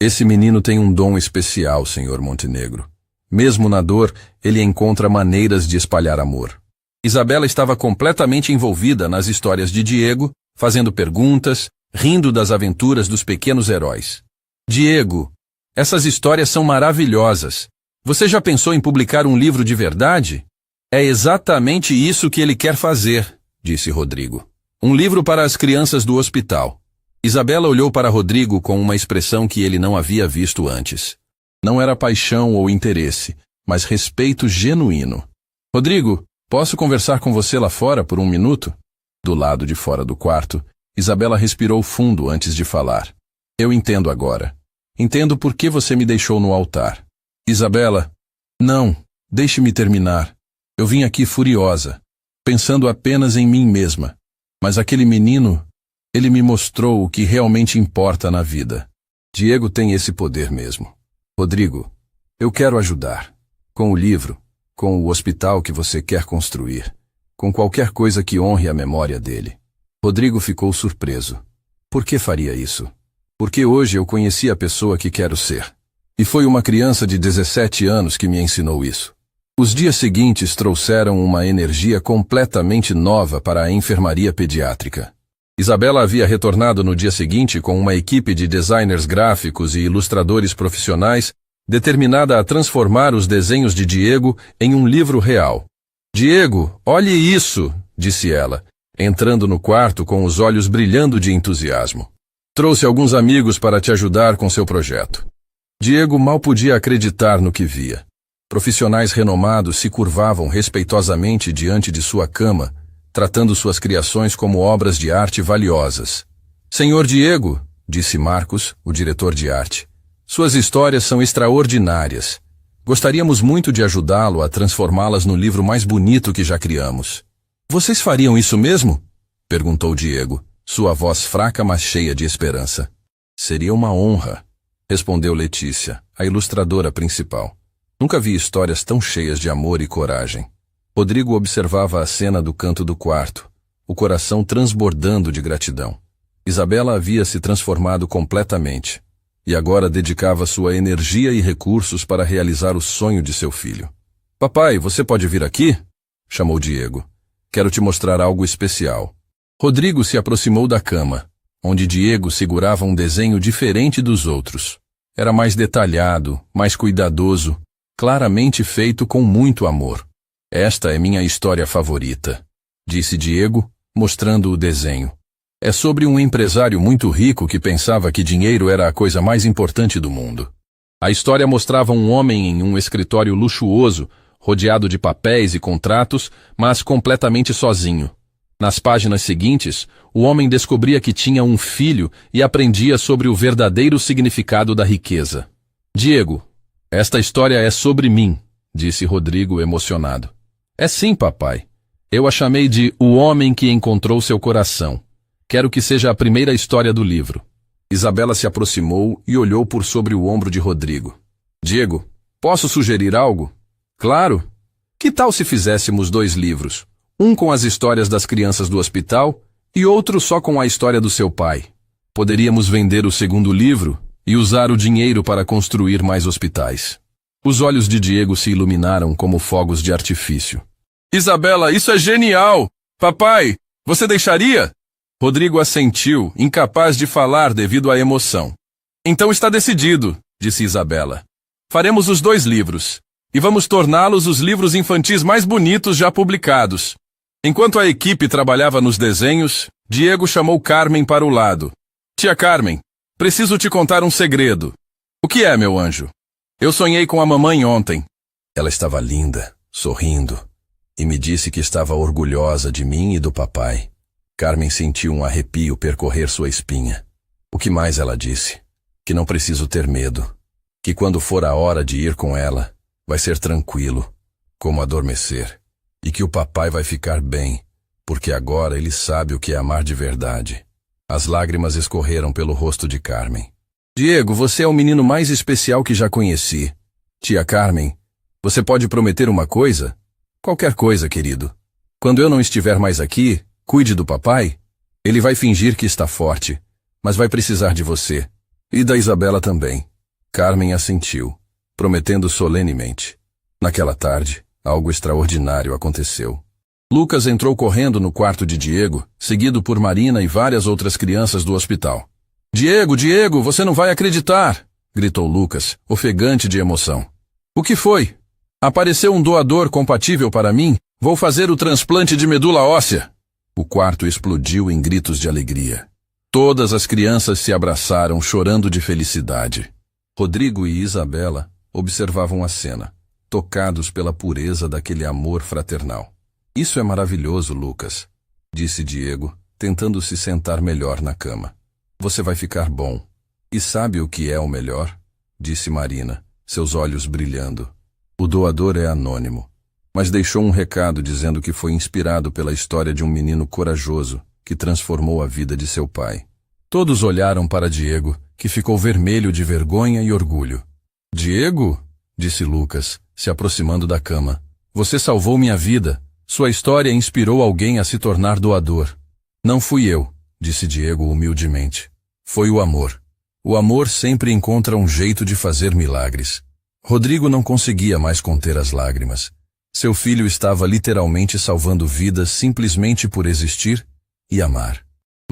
Esse menino tem um dom especial, Sr. Montenegro. Mesmo na dor, ele encontra maneiras de espalhar amor. Isabela estava completamente envolvida nas histórias de Diego, fazendo perguntas, rindo das aventuras dos pequenos heróis. Diego, essas histórias são maravilhosas. Você já pensou em publicar um livro de verdade? É exatamente isso que ele quer fazer, disse Rodrigo. Um livro para as crianças do hospital. Isabela olhou para Rodrigo com uma expressão que ele não havia visto antes. Não era paixão ou interesse, mas respeito genuíno. Rodrigo, posso conversar com você lá fora por um minuto? Do lado de fora do quarto, Isabela respirou fundo antes de falar. Eu entendo agora. Entendo por que você me deixou no altar. Isabela, não, deixe-me terminar. Eu vim aqui furiosa, pensando apenas em mim mesma. Mas aquele menino, ele me mostrou o que realmente importa na vida. Diego tem esse poder mesmo. Rodrigo, eu quero ajudar. Com o livro, com o hospital que você quer construir, com qualquer coisa que honre a memória dele. Rodrigo ficou surpreso. Por que faria isso? Porque hoje eu conheci a pessoa que quero ser. E foi uma criança de 17 anos que me ensinou isso. Os dias seguintes trouxeram uma energia completamente nova para a enfermaria pediátrica. Isabela havia retornado no dia seguinte com uma equipe de designers gráficos e ilustradores profissionais determinada a transformar os desenhos de Diego em um livro real. «Diego, olhe isso!» disse ela, entrando no quarto com os olhos brilhando de entusiasmo. «Trouxe alguns amigos para te ajudar com seu projeto.» Diego mal podia acreditar no que via. Profissionais renomados se curvavam respeitosamente diante de sua cama, tratando suas criações como obras de arte valiosas. «Senhor Diego», disse Marcos, o diretor de arte, «suas histórias são extraordinárias. Gostaríamos muito de ajudá-lo a transformá-las no livro mais bonito que já criamos.» «Vocês fariam isso mesmo?» perguntou Diego, sua voz fraca mas cheia de esperança. «Seria uma honra», respondeu Letícia, a ilustradora principal. Nunca vi histórias tão cheias de amor e coragem. Rodrigo observava a cena do canto do quarto, o coração transbordando de gratidão. Isabela havia se transformado completamente, e agora dedicava sua energia e recursos para realizar o sonho de seu filho. «Papai, você pode vir aqui?» chamou Diego. «Quero te mostrar algo especial.» Rodrigo se aproximou da cama, onde Diego segurava um desenho diferente dos outros. Era mais detalhado, mais cuidadoso, claramente feito com muito amor. «Esta é minha história favorita», disse Diego, mostrando o desenho. «É sobre um empresário muito rico que pensava que dinheiro era a coisa mais importante do mundo. A história mostrava um homem em um escritório luxuoso, rodeado de papéis e contratos, mas completamente sozinho. Nas páginas seguintes, o homem descobria que tinha um filho e aprendia sobre o verdadeiro significado da riqueza. «Diego, esta história é sobre mim», disse Rodrigo emocionado. «É sim, papai. Eu a chamei de O Homem que Encontrou Seu Coração. Quero que seja a primeira história do livro.» Isabela se aproximou e olhou por sobre o ombro de Rodrigo. «Diego, posso sugerir algo?» «Claro. Que tal se fizéssemos 2 livros? Um com as histórias das crianças do hospital e outro só com a história do seu pai. Poderíamos vender o segundo livro e usar o dinheiro para construir mais hospitais.» Os olhos de Diego se iluminaram como fogos de artifício. «Isabela, isso é genial! Papai, você deixaria?» Rodrigo assentiu, incapaz de falar devido à emoção. «Então está decidido», disse Isabela. «Faremos os 2 livros, e vamos torná-los os livros infantis mais bonitos já publicados.» Enquanto a equipe trabalhava nos desenhos, Diego chamou Carmen para o lado. «Tia Carmen, preciso te contar um segredo.» «O que é, meu anjo?» «Eu sonhei com a mamãe ontem.» Ela estava linda, sorrindo, e me disse que estava orgulhosa de mim e do papai. Carmen sentiu um arrepio percorrer sua espinha. O que mais ela disse? Que não preciso ter medo. Que quando for a hora de ir com ela, vai ser tranquilo, como adormecer. E que o papai vai ficar bem, porque agora ele sabe o que é amar de verdade. As lágrimas escorreram pelo rosto de Carmen. «Diego, você é o menino mais especial que já conheci. Tia Carmen, você pode prometer uma coisa? Qualquer coisa, querido. Quando eu não estiver mais aqui, cuide do papai. Ele vai fingir que está forte, mas vai precisar de você. E da Isabela também.» Carmen assentiu, prometendo solenemente. Naquela tarde, algo extraordinário aconteceu. Lucas entrou correndo no quarto de Diego, seguido por Marina e várias outras crianças do hospital. «Diego, Diego, você não vai acreditar!» gritou Lucas, ofegante de emoção. «O que foi? Apareceu um doador compatível para mim? Vou fazer o transplante de medula óssea!» O quarto explodiu em gritos de alegria. Todas as crianças se abraçaram, chorando de felicidade. Rodrigo e Isabela observavam a cena, tocados pela pureza daquele amor fraternal. «Isso é maravilhoso, Lucas», disse Diego, tentando se sentar melhor na cama. «Você vai ficar bom. E sabe o que é o melhor?» disse Marina, seus olhos brilhando. «O doador é anônimo, mas deixou um recado dizendo que foi inspirado pela história de um menino corajoso que transformou a vida de seu pai. Todos olharam para Diego, que ficou vermelho de vergonha e orgulho. Diego, disse Lucas, se aproximando da cama, você salvou minha vida. Sua história inspirou alguém a se tornar doador. Não fui eu, disse Diego humildemente. Foi o amor. O amor sempre encontra um jeito de fazer milagres. Rodrigo não conseguia mais conter as lágrimas. Seu filho estava literalmente salvando vidas simplesmente por existir e amar.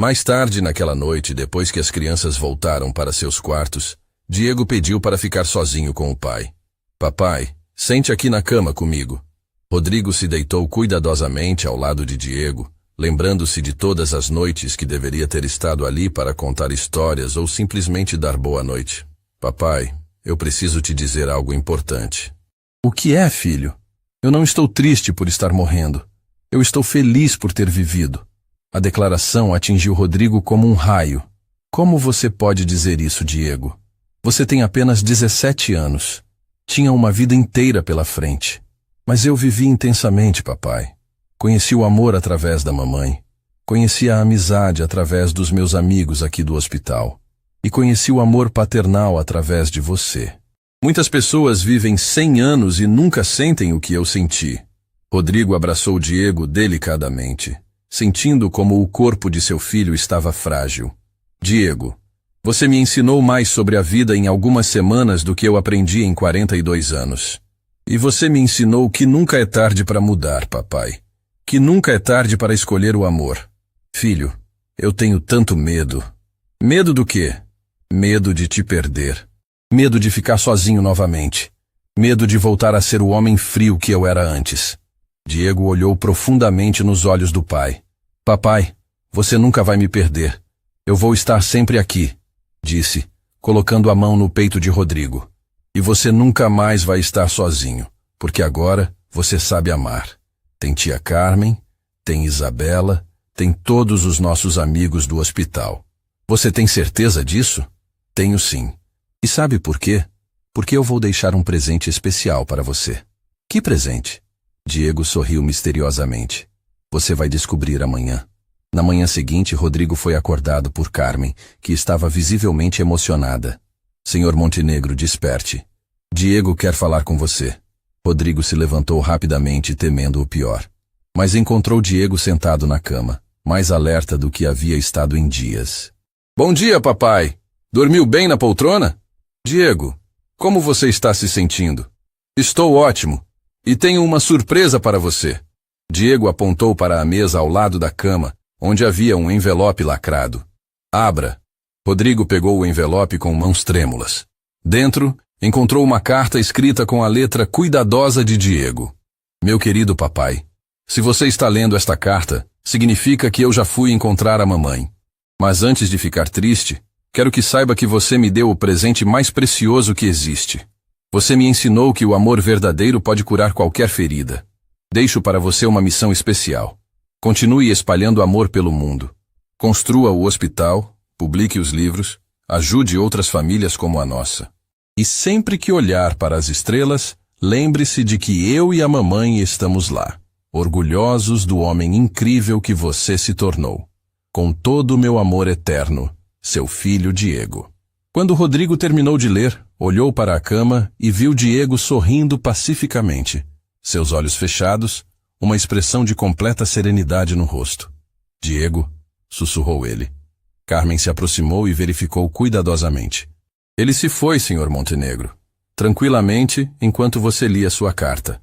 Mais tarde naquela noite, depois que as crianças voltaram para seus quartos, Diego pediu para ficar sozinho com o pai. Papai, sente aqui na cama comigo. Rodrigo se deitou cuidadosamente ao lado de Diego, lembrando-se de todas as noites que deveria ter estado ali para contar histórias ou simplesmente dar boa noite. Papai, eu preciso te dizer algo importante. O que é, filho? Eu não estou triste por estar morrendo. Eu estou feliz por ter vivido. A declaração atingiu Rodrigo como um raio. Como você pode dizer isso, Diego? Você tem apenas 17 anos. Tinha uma vida inteira pela frente. Mas eu vivi intensamente, papai. Conheci o amor através da mamãe. Conheci a amizade através dos meus amigos aqui do hospital. E conheci o amor paternal através de você. Muitas pessoas vivem 100 anos e nunca sentem o que eu senti. Rodrigo abraçou Diego delicadamente, sentindo como o corpo de seu filho estava frágil. Diego, você me ensinou mais sobre a vida em algumas semanas do que eu aprendi em 42 anos. E você me ensinou que nunca é tarde para mudar, papai. Que nunca é tarde para escolher o amor. Filho, eu tenho tanto medo. Medo do quê? Medo de te perder. Medo de ficar sozinho novamente. Medo de voltar a ser o homem frio que eu era antes. Diego olhou profundamente nos olhos do pai. Papai, você nunca vai me perder. Eu vou estar sempre aqui, disse, colocando a mão no peito de Rodrigo. E você nunca mais vai estar sozinho, porque agora você sabe amar. Tem tia Carmen, tem Isabela, tem todos os nossos amigos do hospital. Você tem certeza disso? Tenho sim. E sabe por quê? Porque eu vou deixar um presente especial para você. Que presente? Diego sorriu misteriosamente. Você vai descobrir amanhã. Na manhã seguinte, Rodrigo foi acordado por Carmen, que estava visivelmente emocionada. Senhor Montenegro, desperte. Diego quer falar com você. Rodrigo se levantou rapidamente, temendo o pior. Mas encontrou Diego sentado na cama, mais alerta do que havia estado em dias. Bom dia, papai. Dormiu bem na poltrona? Diego, como você está se sentindo? Estou ótimo. E tenho uma surpresa para você. Diego apontou para a mesa ao lado da cama, onde havia um envelope lacrado. Abra. Rodrigo pegou o envelope com mãos trêmulas. Dentro, encontrou uma carta escrita com a letra cuidadosa de Diego. Meu querido papai, se você está lendo esta carta, significa que eu já fui encontrar a mamãe. Mas antes de ficar triste, quero que saiba que você me deu o presente mais precioso que existe. Você me ensinou que o amor verdadeiro pode curar qualquer ferida. Deixo para você uma missão especial. Continue espalhando amor pelo mundo. Construa o hospital, publique os livros, ajude outras famílias como a nossa. E sempre que olhar para as estrelas, lembre-se de que eu e a mamãe estamos lá, orgulhosos do homem incrível que você se tornou. Com todo o meu amor eterno, seu filho Diego. Quando Rodrigo terminou de ler, olhou para a cama e viu Diego sorrindo pacificamente. Seus olhos fechados, uma expressão de completa serenidade no rosto. Diego, sussurrou ele. Carmen se aproximou e verificou cuidadosamente. Ele se foi, Sr. Montenegro. Tranquilamente, enquanto você lia sua carta.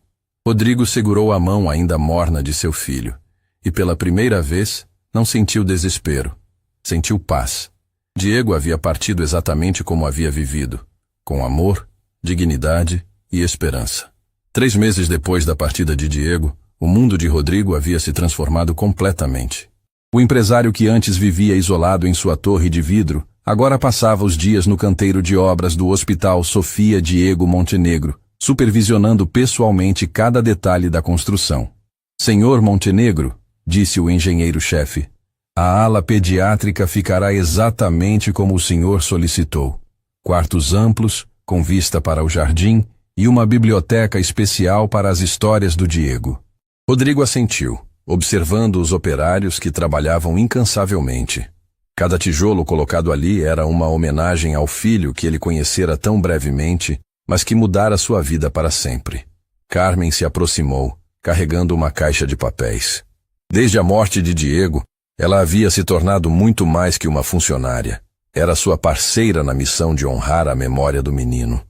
Rodrigo segurou a mão ainda morna de seu filho. E pela primeira vez, não sentiu desespero. Sentiu paz. Diego havia partido exatamente como havia vivido. Com amor, dignidade e esperança. 3 meses depois da partida de Diego, o mundo de Rodrigo havia se transformado completamente. O empresário que antes vivia isolado em sua torre de vidro, agora passava os dias no canteiro de obras do Hospital Sofia Diego Montenegro, supervisionando pessoalmente cada detalhe da construção. Senhor Montenegro, disse o engenheiro-chefe, a ala pediátrica ficará exatamente como o senhor solicitou. Quartos amplos, com vista para o jardim, e uma biblioteca especial para as histórias do Diego. Rodrigo assentiu. observando os operários que trabalhavam incansavelmente. Cada tijolo colocado ali era uma homenagem ao filho que ele conhecera tão brevemente, mas que mudara sua vida para sempre. Carmen se aproximou, carregando uma caixa de papéis. Desde a morte de Diego, ela havia se tornado muito mais que uma funcionária. Era sua parceira na missão de honrar a memória do menino.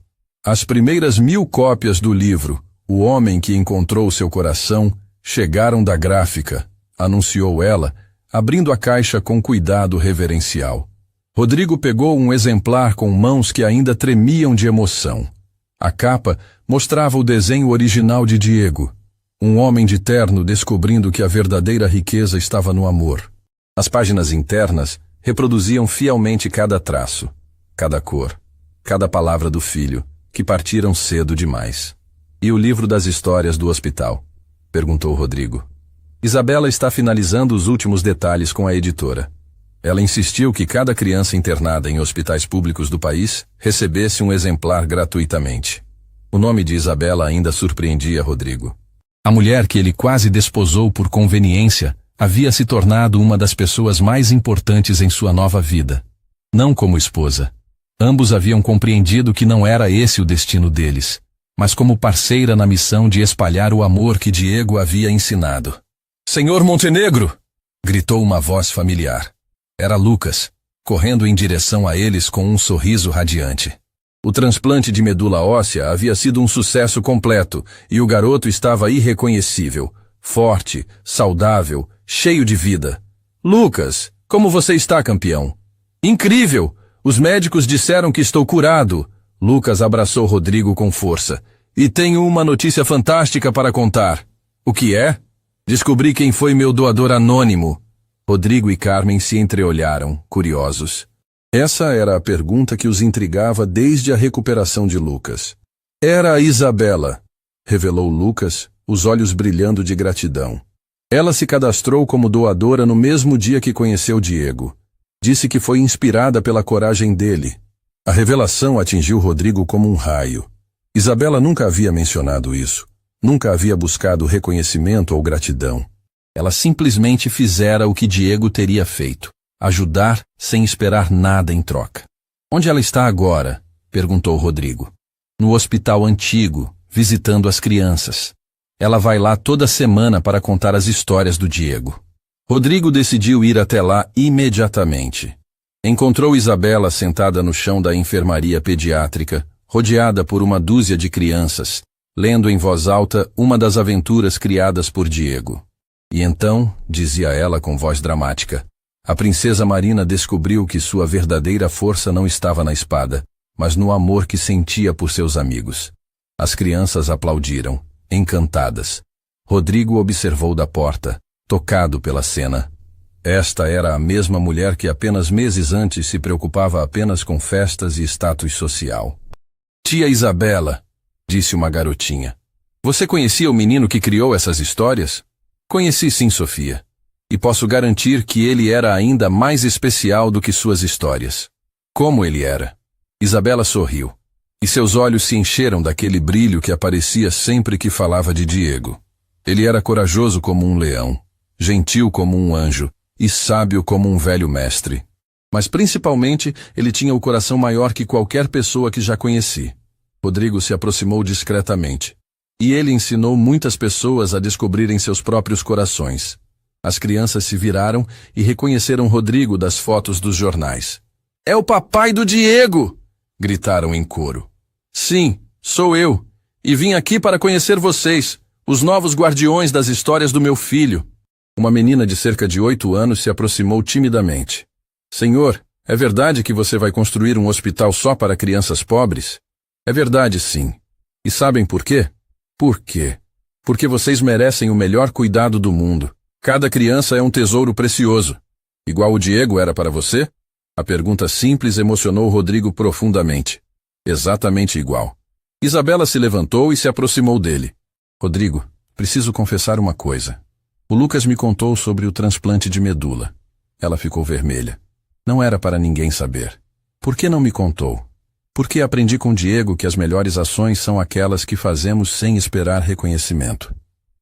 As primeiras 1000 cópias do livro, O Homem que Encontrou Seu Coração, chegaram da gráfica, anunciou ela, abrindo a caixa com cuidado reverencial. Rodrigo pegou um exemplar com mãos que ainda tremiam de emoção. A capa mostrava o desenho original de Diego, um homem de terno descobrindo que a verdadeira riqueza estava no amor. As páginas internas reproduziam fielmente cada traço, cada cor, cada palavra do filho, que partiram cedo demais. E o livro das histórias do hospital? Perguntou Rodrigo. Isabela está finalizando os últimos detalhes com a editora. Ela insistiu que cada criança internada em hospitais públicos do país recebesse um exemplar gratuitamente. O nome de Isabela ainda surpreendia Rodrigo. A mulher que ele quase desposou por conveniência havia se tornado uma das pessoas mais importantes em sua nova vida. Não como esposa. Ambos haviam compreendido que não era esse o destino deles, mas como parceira na missão de espalhar o amor que Diego havia ensinado. "Senhor Montenegro!" gritou uma voz familiar. Era Lucas, correndo em direção a eles com um sorriso radiante. O transplante de medula óssea havia sido um sucesso completo e o garoto estava irreconhecível, forte, saudável, cheio de vida. "Lucas, como você está, campeão?" "Incrível! Os médicos disseram que estou curado." Lucas abraçou Rodrigo com força. "E tenho uma notícia fantástica para contar." "O que é?" "Descobri quem foi meu doador anônimo." Rodrigo e Carmen se entreolharam, curiosos. Essa era a pergunta que os intrigava desde a recuperação de Lucas. "Era a Isabela", revelou Lucas, os olhos brilhando de gratidão. "Ela se cadastrou como doadora no mesmo dia que conheceu Diego. Disse que foi inspirada pela coragem dele." A revelação atingiu Rodrigo como um raio. Isabela nunca havia mencionado isso. Nunca havia buscado reconhecimento ou gratidão. Ela simplesmente fizera o que Diego teria feito. Ajudar sem esperar nada em troca. "Onde ela está agora?" perguntou Rodrigo. "No hospital antigo, visitando as crianças. Ela vai lá toda semana para contar as histórias do Diego." Rodrigo decidiu ir até lá imediatamente. Encontrou Isabela sentada no chão da enfermaria pediátrica, rodeada por uma dúzia de crianças, lendo em voz alta uma das aventuras criadas por Diego. "E então", dizia ela com voz dramática, "a princesa Marina descobriu que sua verdadeira força não estava na espada, mas no amor que sentia por seus amigos." As crianças aplaudiram, encantadas. Rodrigo observou da porta, tocado pela cena. Esta era a mesma mulher que apenas meses antes se preocupava apenas com festas e status social. "Tia Isabela", disse uma garotinha, "você conhecia o menino que criou essas histórias?" "Conheci sim, Sofia. E posso garantir que ele era ainda mais especial do que suas histórias." "Como ele era?" Isabela sorriu, e seus olhos se encheram daquele brilho que aparecia sempre que falava de Diego. "Ele era corajoso como um leão, gentil como um anjo e sábio como um velho mestre. Mas principalmente ele tinha o coração maior que qualquer pessoa que já conheci." Rodrigo se aproximou discretamente. "E ele ensinou muitas pessoas a descobrirem seus próprios corações." As crianças se viraram e reconheceram Rodrigo das fotos dos jornais. "É o papai do Diego!" gritaram em coro. "Sim, sou eu. E vim aqui para conhecer vocês, os novos guardiões das histórias do meu filho." Uma menina de cerca de 8 anos se aproximou timidamente. "Senhor, é verdade que você vai construir um hospital só para crianças pobres?" "É verdade, sim. E sabem por quê?" "Por quê?" "Porque vocês merecem o melhor cuidado do mundo. Cada criança é um tesouro precioso. Igual o Diego era para você?" A pergunta simples emocionou Rodrigo profundamente. "Exatamente igual." Isabela se levantou e se aproximou dele. "Rodrigo, preciso confessar uma coisa. O Lucas me contou sobre o transplante de medula." Ela ficou vermelha. Não era para ninguém saber. "Por que não me contou?" "Porque aprendi com Diego que as melhores ações são aquelas que fazemos sem esperar reconhecimento."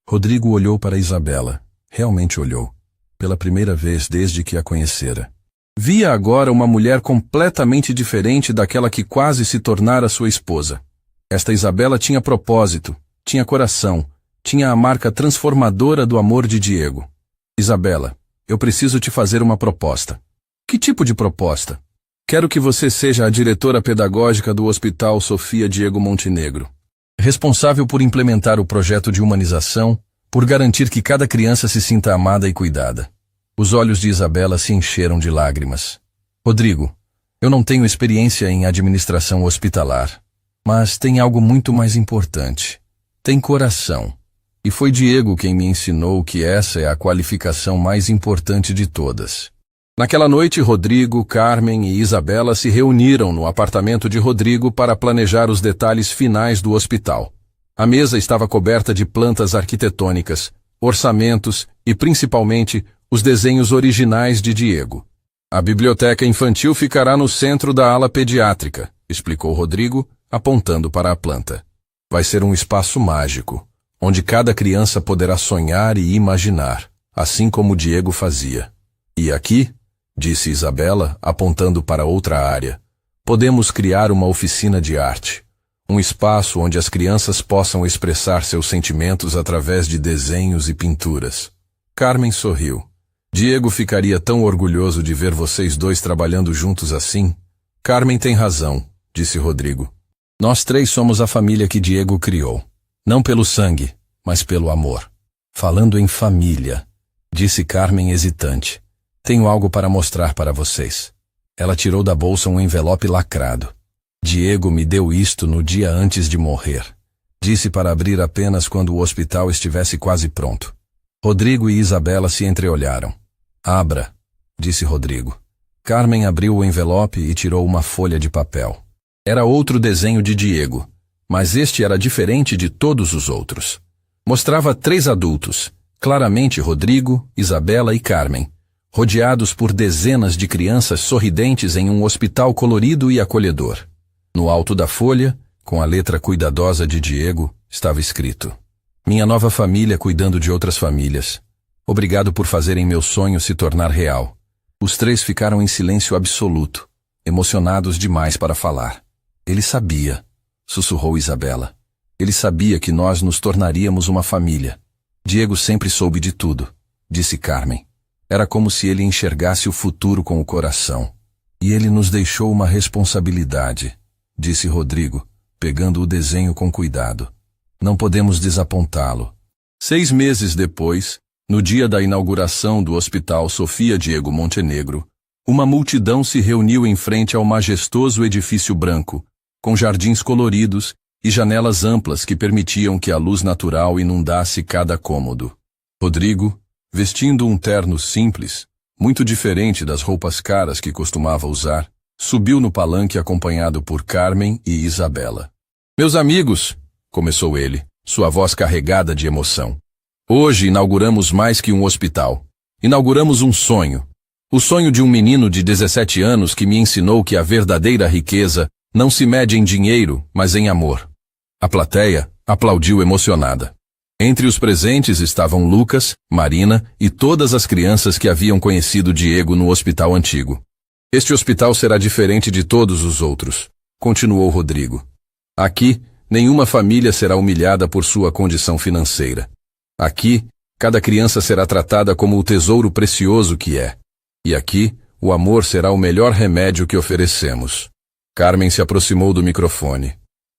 Rodrigo olhou para Isabela, Realmente olhou. Pela primeira vez desde que a conhecera. Via agora uma mulher completamente diferente daquela que quase se tornara sua esposa. Esta Isabela tinha propósito, tinha coração, tinha a marca transformadora do amor de Diego. Isabela, eu preciso te fazer uma proposta. Que tipo de proposta? Quero que você seja a diretora pedagógica do Hospital Sofia Diego Montenegro. Responsável por implementar o projeto de humanização, por garantir que cada criança se sinta amada e cuidada. Os olhos de Isabela se encheram de lágrimas. Rodrigo, eu não tenho experiência em administração hospitalar, mas tem algo muito mais importante. Tem coração. E foi Diego quem me ensinou que essa é a qualificação mais importante de todas. Naquela noite, Rodrigo, Carmen e Isabela se reuniram no apartamento de Rodrigo para planejar os detalhes finais do hospital. A mesa estava coberta de plantas arquitetônicas, orçamentos e, principalmente, os desenhos originais de Diego. A biblioteca infantil ficará no centro da ala pediátrica, explicou Rodrigo, apontando para a planta. Vai ser um espaço mágico, onde cada criança poderá sonhar e imaginar, assim como Diego fazia. E aqui, disse Isabela, apontando para outra área, podemos criar uma oficina de arte, um espaço onde as crianças possam expressar seus sentimentos através de desenhos e pinturas. Carmen sorriu. Diego ficaria tão orgulhoso de ver vocês dois trabalhando juntos assim. Carmen tem razão, disse Rodrigo. Nós três somos a família que Diego criou. Não pelo sangue, mas pelo amor. Falando em família, disse Carmen hesitante. Tenho algo para mostrar para vocês. Ela tirou da bolsa um envelope lacrado. Diego me deu isto no dia antes de morrer. Disse para abrir apenas quando o hospital estivesse quase pronto. Rodrigo e Isabela se entreolharam. Abra, disse Rodrigo. Carmen abriu o envelope e tirou uma folha de papel. Era outro desenho de Diego, mas este era diferente de todos os outros. Mostrava 3 adultos, claramente Rodrigo, Isabela e Carmen, rodeados por dezenas de crianças sorridentes em um hospital colorido e acolhedor. No alto da folha, com a letra cuidadosa de Diego, estava escrito: Minha nova família cuidando de outras famílias. Obrigado por fazerem meu sonho se tornar real. Os 3 ficaram em silêncio absoluto, emocionados demais para falar. Ele sabia, sussurrou Isabela. Ele sabia que nós nos tornaríamos uma família. Diego sempre soube de tudo, disse Carmen. Era como se ele enxergasse o futuro com o coração. E ele nos deixou uma responsabilidade, disse Rodrigo, pegando o desenho com cuidado. Não podemos desapontá-lo. 6 meses depois, no dia da inauguração do Hospital Sofia Diego Montenegro, uma multidão se reuniu em frente ao majestoso edifício branco, com jardins coloridos e janelas amplas que permitiam que a luz natural inundasse cada cômodo. Rodrigo, vestindo um terno simples, muito diferente das roupas caras que costumava usar, subiu no palanque acompanhado por Carmen e Isabela. Meus amigos, começou ele, sua voz carregada de emoção. Hoje inauguramos mais que um hospital. Inauguramos um sonho. O sonho de um menino de 17 anos que me ensinou que a verdadeira riqueza não se mede em dinheiro, mas em amor. A plateia aplaudiu emocionada. Entre os presentes estavam Lucas, Marina e todas as crianças que haviam conhecido Diego no hospital antigo. Este hospital será diferente de todos os outros, continuou Rodrigo. Aqui, nenhuma família será humilhada por sua condição financeira. Aqui, cada criança será tratada como o tesouro precioso que é. E aqui, o amor será o melhor remédio que oferecemos. Carmen se aproximou do microfone.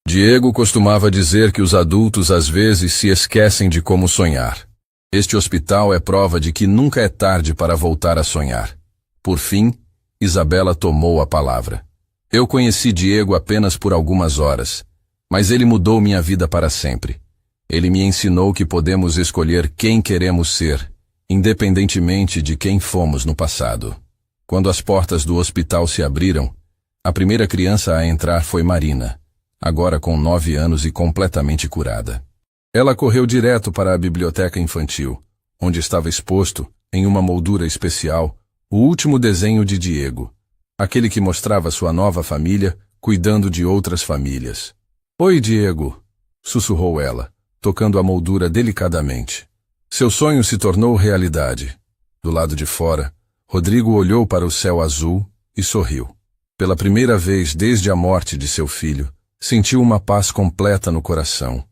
Diego costumava dizer que os adultos às vezes se esquecem de como sonhar. Este hospital é prova de que nunca é tarde para voltar a sonhar. Por fim, Isabela tomou a palavra. Eu conheci Diego apenas por algumas horas, mas ele mudou minha vida para sempre. Ele me ensinou que podemos escolher quem queremos ser, independentemente de quem fomos no passado. Quando as portas do hospital se abriram, a primeira criança a entrar foi Marina, agora com 9 anos e completamente curada. Ela correu direto para a biblioteca infantil, onde estava exposto, em uma moldura especial, o último desenho de Diego, aquele que mostrava sua nova família cuidando de outras famílias. Oi, Diego, sussurrou ela, tocando a moldura delicadamente. Seu sonho se tornou realidade. Do lado de fora, Rodrigo olhou para o céu azul e sorriu. Pela primeira vez desde a morte de seu filho, sentiu uma paz completa no coração.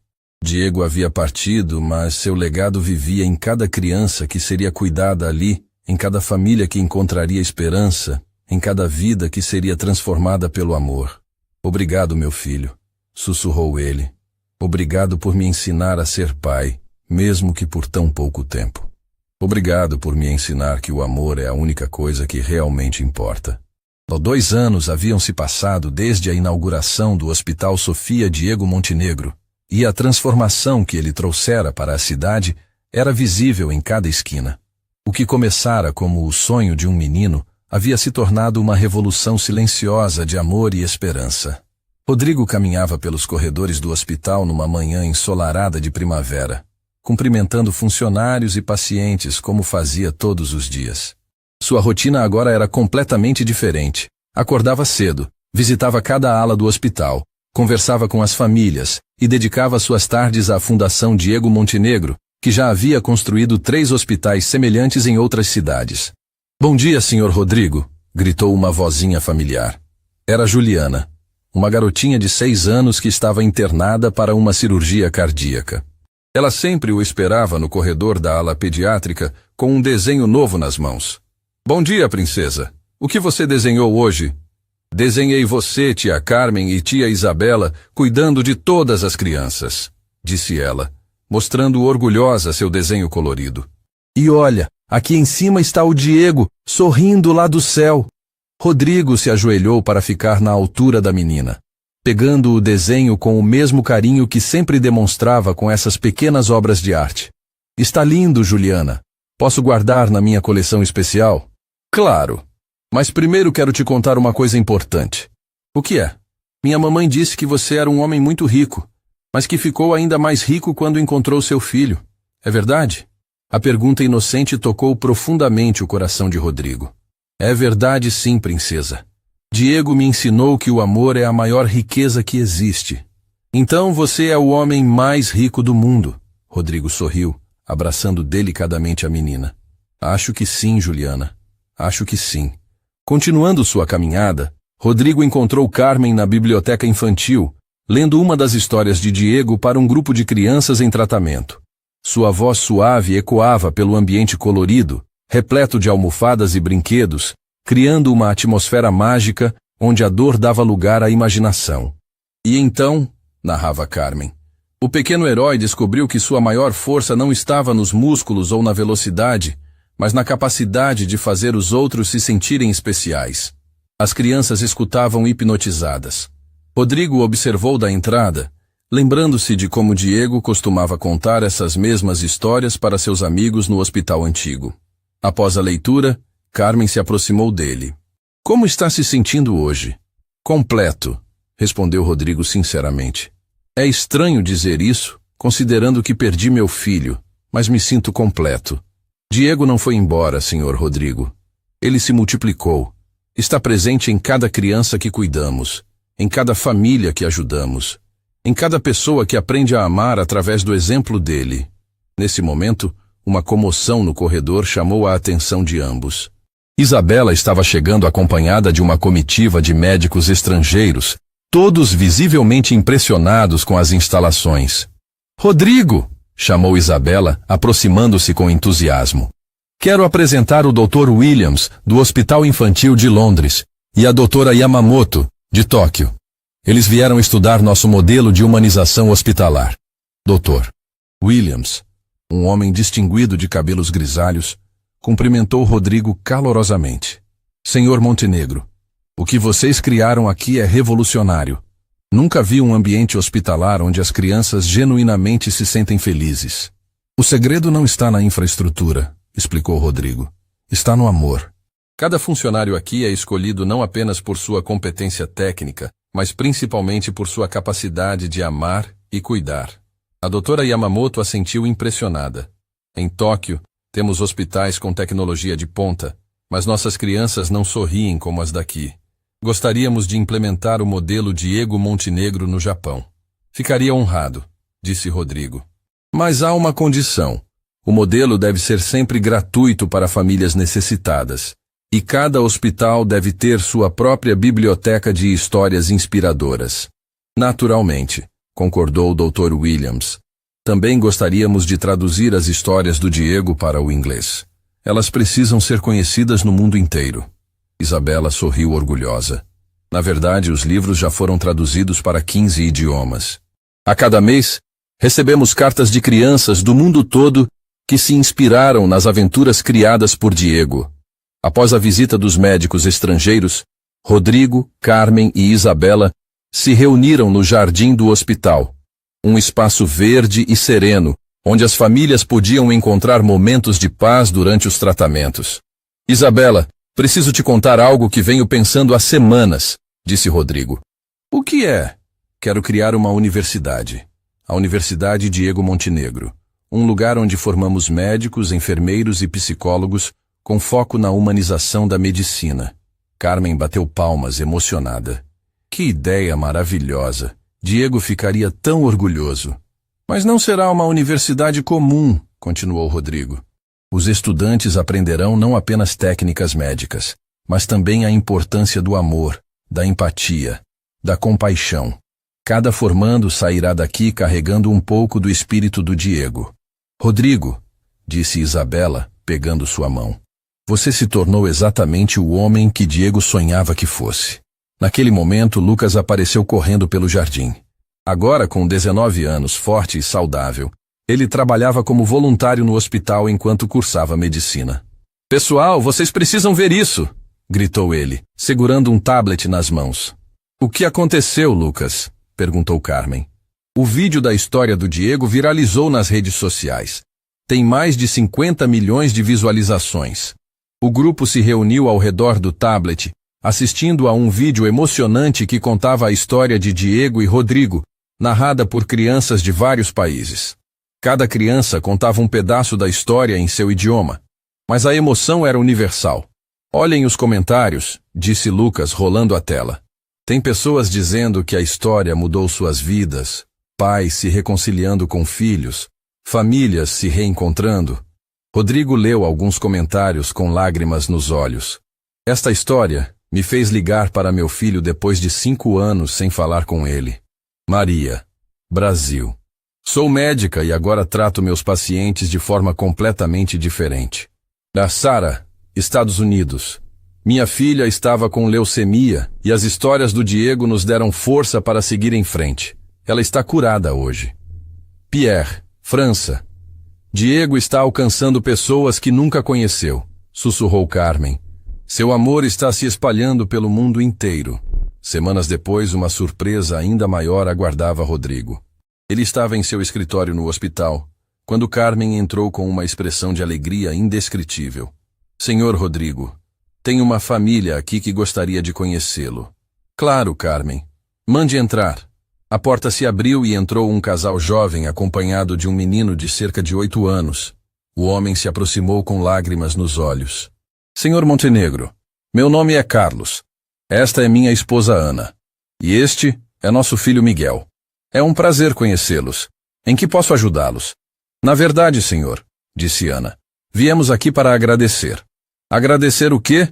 Diego havia partido, mas seu legado vivia em cada criança que seria cuidada ali, em cada família que encontraria esperança, em cada vida que seria transformada pelo amor. Obrigado, meu filho, sussurrou ele. Obrigado por me ensinar a ser pai, mesmo que por tão pouco tempo. Obrigado por me ensinar que o amor é a única coisa que realmente importa. 2 anos haviam se passado desde a inauguração do Hospital Sofia Diego Montenegro, e a transformação que ele trouxera para a cidade era visível em cada esquina. O que começara como o sonho de um menino havia se tornado uma revolução silenciosa de amor e esperança. Rodrigo caminhava pelos corredores do hospital numa manhã ensolarada de primavera, cumprimentando funcionários e pacientes como fazia todos os dias. Sua rotina agora era completamente diferente. Acordava cedo, visitava cada ala do hospital, conversava com as famílias e dedicava suas tardes à Fundação Diego Montenegro, que já havia construído 3 hospitais semelhantes em outras cidades. Bom dia, Sr. Rodrigo, gritou uma vozinha familiar. Era Juliana, uma garotinha de 6 anos que estava internada para uma cirurgia cardíaca. Ela sempre o esperava no corredor da ala pediátrica com um desenho novo nas mãos. Bom dia, princesa. O que você desenhou hoje? Desenhei você, tia Carmen e tia Isabela, cuidando de todas as crianças, disse ela, mostrando orgulhosa seu desenho colorido. E olha, aqui em cima está o Diego, sorrindo lá do céu. Rodrigo se ajoelhou para ficar na altura da menina, pegando o desenho com o mesmo carinho que sempre demonstrava com essas pequenas obras de arte. Está lindo, Juliana. Posso guardar na minha coleção especial? Claro. Mas primeiro quero te contar uma coisa importante. O que é? Minha mamãe disse que você era um homem muito rico, mas que ficou ainda mais rico quando encontrou seu filho. É verdade? A pergunta inocente tocou profundamente o coração de Rodrigo. É verdade sim, princesa. Diego me ensinou que o amor é a maior riqueza que existe. Então você é o homem mais rico do mundo. Rodrigo sorriu, abraçando delicadamente a menina. Acho que sim, Juliana. Acho que sim. Continuando sua caminhada, Rodrigo encontrou Carmen na biblioteca infantil, lendo uma das histórias de Diego para um grupo de crianças em tratamento. Sua voz suave ecoava pelo ambiente colorido, repleto de almofadas e brinquedos, criando uma atmosfera mágica onde a dor dava lugar à imaginação. E então, narrava Carmen, o pequeno herói descobriu que sua maior força não estava nos músculos ou na velocidade, mas na capacidade de fazer os outros se sentirem especiais. As crianças escutavam hipnotizadas. Rodrigo observou da entrada, lembrando-se de como Diego costumava contar essas mesmas histórias para seus amigos no hospital antigo. Após a leitura, Carmen se aproximou dele. Como está se sentindo hoje? Completo, respondeu Rodrigo sinceramente. É estranho dizer isso, considerando que perdi meu filho, mas me sinto completo. Diego não foi embora, Sr. Rodrigo. Ele se multiplicou. Está presente em cada criança que cuidamos, em cada família que ajudamos, em cada pessoa que aprende a amar através do exemplo dele. Nesse momento, uma comoção no corredor chamou a atenção de ambos. Isabela estava chegando acompanhada de uma comitiva de médicos estrangeiros, todos visivelmente impressionados com as instalações. Rodrigo! Chamou Isabela, aproximando-se com entusiasmo. Quero apresentar o Dr. Williams, do Hospital Infantil de Londres, e a Dra. Yamamoto, de Tóquio. Eles vieram estudar nosso modelo de humanização hospitalar. Dr. Williams, um homem distinguido de cabelos grisalhos, cumprimentou Rodrigo calorosamente. Senhor Montenegro, o que vocês criaram aqui é revolucionário. Nunca vi um ambiente hospitalar onde as crianças genuinamente se sentem felizes. O segredo não está na infraestrutura, explicou Rodrigo. Está no amor. Cada funcionário aqui é escolhido não apenas por sua competência técnica, mas principalmente por sua capacidade de amar e cuidar. A doutora Yamamoto assentiu impressionada. Em Tóquio, temos hospitais com tecnologia de ponta, mas nossas crianças não sorriem como as daqui. Gostaríamos de implementar o modelo Diego Montenegro no Japão. Ficaria honrado, disse Rodrigo. Mas há uma condição. O modelo deve ser sempre gratuito para famílias necessitadas. E cada hospital deve ter sua própria biblioteca de histórias inspiradoras. Naturalmente, concordou o Dr. Williams. Também gostaríamos de traduzir as histórias do Diego para o inglês. Elas precisam ser conhecidas no mundo inteiro. Isabela sorriu orgulhosa. Na verdade, os livros já foram traduzidos para 15 idiomas. A cada mês, recebemos cartas de crianças do mundo todo que se inspiraram nas aventuras criadas por Diego. Após a visita dos médicos estrangeiros, Rodrigo, Carmen e Isabela se reuniram no jardim do hospital, um espaço verde e sereno, onde as famílias podiam encontrar momentos de paz durante os tratamentos. Isabela, preciso te contar algo que venho pensando há semanas, disse Rodrigo. O que é? Quero criar uma universidade. A Universidade Diego Montenegro. Um lugar onde formamos médicos, enfermeiros e psicólogos com foco na humanização da medicina. Carmen bateu palmas, emocionada. Que ideia maravilhosa! Diego ficaria tão orgulhoso. Mas não será uma universidade comum, continuou Rodrigo. Os estudantes aprenderão não apenas técnicas médicas, mas também a importância do amor, da empatia, da compaixão. Cada formando sairá daqui carregando um pouco do espírito do Diego. Rodrigo, disse Isabela, pegando sua mão. Você se tornou exatamente o homem que Diego sonhava que fosse. Naquele momento, Lucas apareceu correndo pelo jardim. Agora, com 19 anos, forte e saudável, ele trabalhava como voluntário no hospital enquanto cursava medicina. Pessoal, vocês precisam ver isso! Gritou ele, segurando um tablet nas mãos. O que aconteceu, Lucas? Perguntou Carmen. O vídeo da história do Diego viralizou nas redes sociais. Tem mais de 50 milhões de visualizações. O grupo se reuniu ao redor do tablet, assistindo a um vídeo emocionante que contava a história de Diego e Rodrigo, narrada por crianças de vários países. Cada criança contava um pedaço da história em seu idioma, mas a emoção era universal. Olhem os comentários, disse Lucas, rolando a tela. Tem pessoas dizendo que a história mudou suas vidas, pais se reconciliando com filhos, famílias se reencontrando. Rodrigo leu alguns comentários com lágrimas nos olhos. Esta história me fez ligar para meu filho depois de 5 anos sem falar com ele. Maria, Brasil. Sou médica e agora trato meus pacientes de forma completamente diferente. Da Sara, Estados Unidos. Minha filha estava com leucemia e as histórias do Diego nos deram força para seguir em frente. Ela está curada hoje. Pierre, França. Diego está alcançando pessoas que nunca conheceu, sussurrou Carmen. Seu amor está se espalhando pelo mundo inteiro. Semanas depois, uma surpresa ainda maior aguardava Rodrigo. Ele estava em seu escritório no hospital, quando Carmen entrou com uma expressão de alegria indescritível. Senhor Rodrigo, tem uma família aqui que gostaria de conhecê-lo. Claro, Carmen. Mande entrar. A porta se abriu e entrou um casal jovem acompanhado de um menino de cerca de 8 anos. O homem se aproximou com lágrimas nos olhos. Senhor Montenegro, meu nome é Carlos. Esta é minha esposa Ana. E este é nosso filho Miguel. É um prazer conhecê-los. Em que posso ajudá-los? Na verdade, senhor, disse Ana, viemos aqui para agradecer. Agradecer o quê?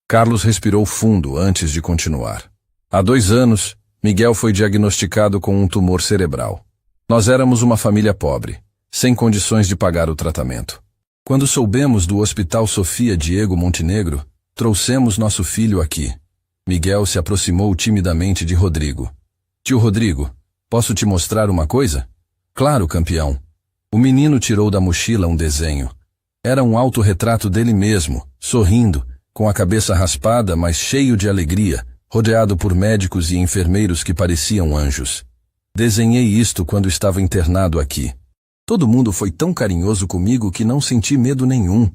Carlos respirou fundo antes de continuar. Há 2 anos, Miguel foi diagnosticado com um tumor cerebral. Nós éramos uma família pobre, sem condições de pagar o tratamento. Quando soubemos do Hospital Sofia Diego Montenegro, trouxemos nosso filho aqui. Miguel se aproximou timidamente de Rodrigo. Tio Rodrigo, posso te mostrar uma coisa? Claro, campeão. O menino tirou da mochila um desenho. Era um autorretrato dele mesmo, sorrindo, com a cabeça raspada, mas cheio de alegria, rodeado por médicos e enfermeiros que pareciam anjos. Desenhei isto quando estava internado aqui. Todo mundo foi tão carinhoso comigo que não senti medo nenhum.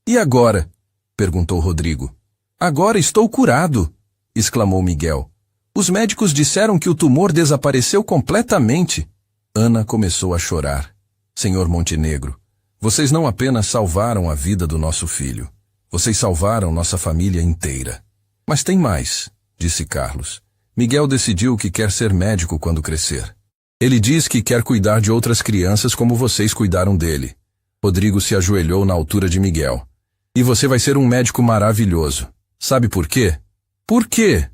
E agora? Perguntou Rodrigo. Agora estou curado, exclamou Miguel. Os médicos disseram que o tumor desapareceu completamente. Ana começou a chorar. Senhor Montenegro, vocês não apenas salvaram a vida do nosso filho, vocês salvaram nossa família inteira. Mas tem mais, disse Carlos. Miguel decidiu que quer ser médico quando crescer. Ele diz que quer cuidar de outras crianças como vocês cuidaram dele. Rodrigo se ajoelhou na altura de Miguel. E você vai ser um médico maravilhoso. Sabe por quê? Por quê?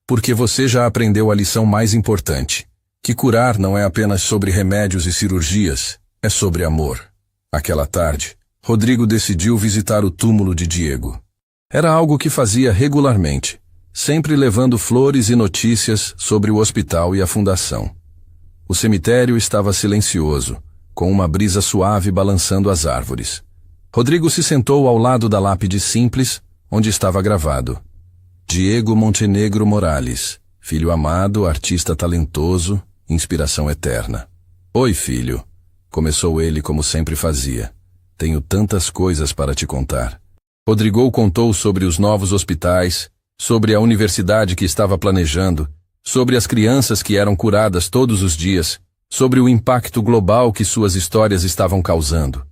Porque você já aprendeu a lição mais importante. Que curar não é apenas sobre remédios e cirurgias, é sobre amor. Aquela tarde, Rodrigo decidiu visitar o túmulo de Diego. Era algo que fazia regularmente, sempre levando flores e notícias sobre o hospital e a fundação. O cemitério estava silencioso, com uma brisa suave balançando as árvores. Rodrigo se sentou ao lado da lápide simples, onde estava gravado: Diego Montenegro Morales, filho amado, artista talentoso, inspiração eterna. Oi, filho, começou ele como sempre fazia. Tenho tantas coisas para te contar. Rodrigo contou sobre os novos hospitais, sobre a universidade que estava planejando, sobre as crianças que eram curadas todos os dias, sobre o impacto global que suas histórias estavam causando.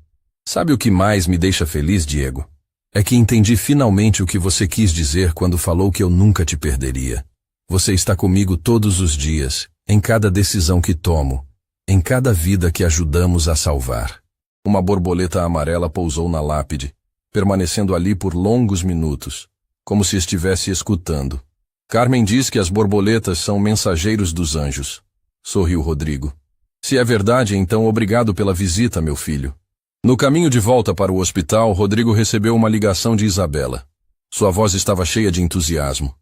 Sabe o que mais me deixa feliz, Diego? É que entendi finalmente o que você quis dizer quando falou que eu nunca te perderia. Você está comigo todos os dias, em cada decisão que tomo, em cada vida que ajudamos a salvar. Uma borboleta amarela pousou na lápide, permanecendo ali por longos minutos, como se estivesse escutando. Carmen diz que as borboletas são mensageiros dos anjos. Sorriu Rodrigo. Se é verdade, então obrigado pela visita, meu filho. No caminho de volta para o hospital, Rodrigo recebeu uma ligação de Isabela. Sua voz estava cheia de entusiasmo.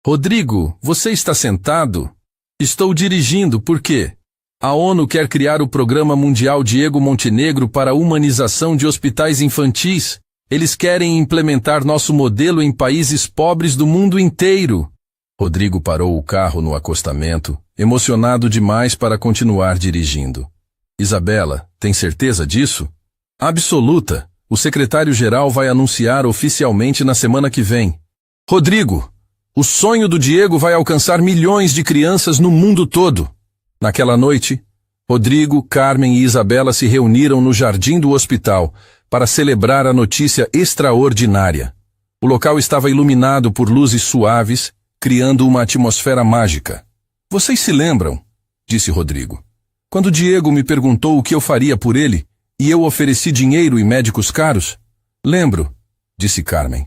Rodrigo, você está sentado? Estou dirigindo, por quê? A ONU quer criar o Programa Mundial Diego Montenegro para a humanização de hospitais infantis. Eles querem implementar nosso modelo em países pobres do mundo inteiro. Rodrigo parou o carro no acostamento, emocionado demais para continuar dirigindo. Isabela, tem certeza disso? Absoluta. O secretário-geral vai anunciar oficialmente na semana que vem. Rodrigo, o sonho do Diego vai alcançar milhões de crianças no mundo todo. Naquela noite, Rodrigo, Carmen e Isabela se reuniram no jardim do hospital para celebrar a notícia extraordinária. O local estava iluminado por luzes suaves, criando uma atmosfera mágica. Vocês se lembram? Disse Rodrigo. Quando Diego me perguntou o que eu faria por ele, e eu ofereci dinheiro e médicos caros? Lembro, disse Carmen.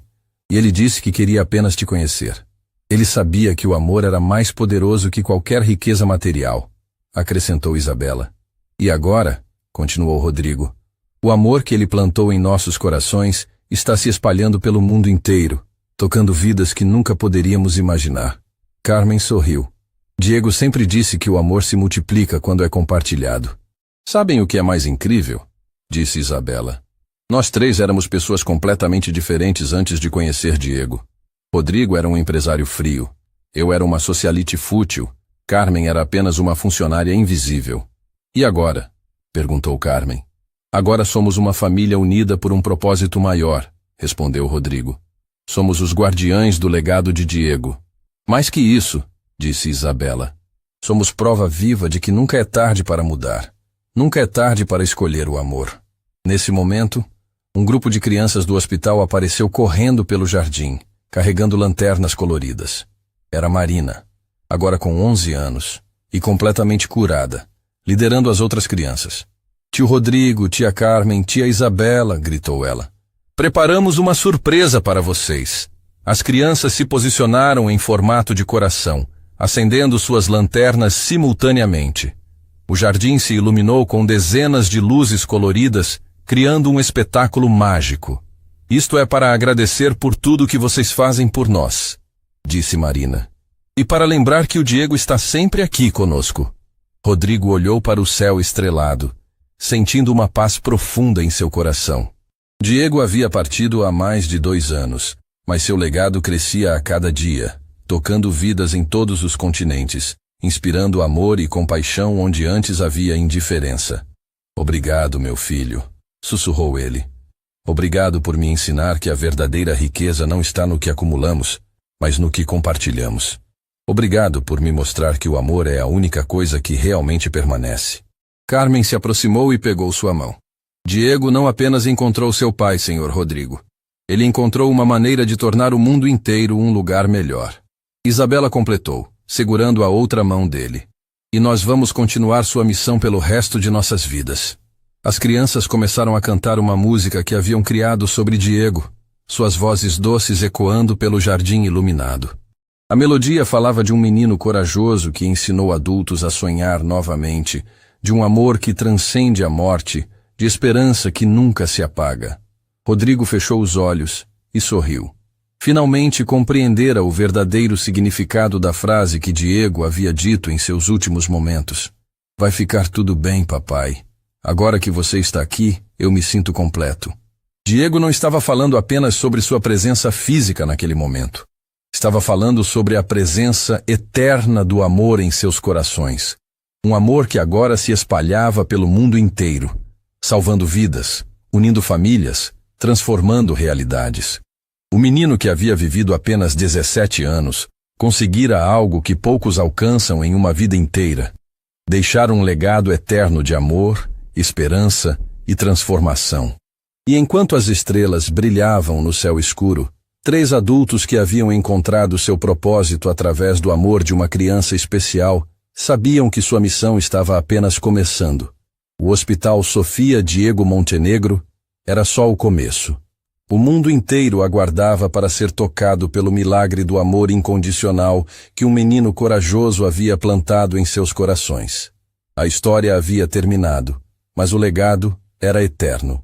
E ele disse que queria apenas te conhecer. Ele sabia que o amor era mais poderoso que qualquer riqueza material, acrescentou Isabela. E agora, continuou Rodrigo, o amor que ele plantou em nossos corações está se espalhando pelo mundo inteiro, tocando vidas que nunca poderíamos imaginar. Carmen sorriu. Diego sempre disse que o amor se multiplica quando é compartilhado. Sabem o que é mais incrível? Disse Isabela. Nós três éramos pessoas completamente diferentes antes de conhecer Diego. Rodrigo era um empresário frio. Eu era uma socialite fútil. Carmen era apenas uma funcionária invisível. E agora? Perguntou Carmen. Agora somos uma família unida por um propósito maior, respondeu Rodrigo. Somos os guardiães do legado de Diego. Mais que isso, disse Isabela. Somos prova viva de que nunca é tarde para mudar. Nunca é tarde para escolher o amor. Nesse momento, um grupo de crianças do hospital apareceu correndo pelo jardim, carregando lanternas coloridas. Era Marina, agora com 11 anos, e completamente curada, liderando as outras crianças. Tio Rodrigo, tia Carmen, tia Isabela, gritou ela. Preparamos uma surpresa para vocês. As crianças se posicionaram em formato de coração, acendendo suas lanternas simultaneamente. O jardim se iluminou com dezenas de luzes coloridas, criando um espetáculo mágico. Isto é para agradecer por tudo que vocês fazem por nós, disse Marina. E para lembrar que o Diego está sempre aqui conosco. Rodrigo olhou para o céu estrelado, sentindo uma paz profunda em seu coração. Diego havia partido há mais de 2 anos, mas seu legado crescia a cada dia, tocando vidas em todos os continentes, inspirando amor e compaixão onde antes havia indiferença. Obrigado, meu filho, sussurrou ele. Obrigado por me ensinar que a verdadeira riqueza não está no que acumulamos, mas no que compartilhamos. Obrigado por me mostrar que o amor é a única coisa que realmente permanece. Carmen se aproximou e pegou sua mão. Diego não apenas encontrou seu pai, senhor Rodrigo. Ele encontrou uma maneira de tornar o mundo inteiro um lugar melhor. Isabela completou, segurando a outra mão dele. E nós vamos continuar sua missão pelo resto de nossas vidas. As crianças começaram a cantar uma música que haviam criado sobre Diego, suas vozes doces ecoando pelo jardim iluminado. A melodia falava de um menino corajoso que ensinou adultos a sonhar novamente, de um amor que transcende a morte, de esperança que nunca se apaga. Rodrigo fechou os olhos e sorriu. Finalmente compreendera o verdadeiro significado da frase que Diego havia dito em seus últimos momentos. Vai ficar tudo bem, papai. Agora que você está aqui, eu me sinto completo. Diego não estava falando apenas sobre sua presença física naquele momento. Estava falando sobre a presença eterna do amor em seus corações. Um amor que agora se espalhava pelo mundo inteiro, salvando vidas, unindo famílias, transformando realidades. O menino que havia vivido apenas 17 anos conseguira algo que poucos alcançam em uma vida inteira: deixar um legado eterno de amor, esperança e transformação. E enquanto as estrelas brilhavam no céu escuro, 3 adultos que haviam encontrado seu propósito através do amor de uma criança especial sabiam que sua missão estava apenas começando. O Hospital Sofia Diego Montenegro era só o começo. O mundo inteiro aguardava para ser tocado pelo milagre do amor incondicional que um menino corajoso havia plantado em seus corações. A história havia terminado, mas o legado era eterno.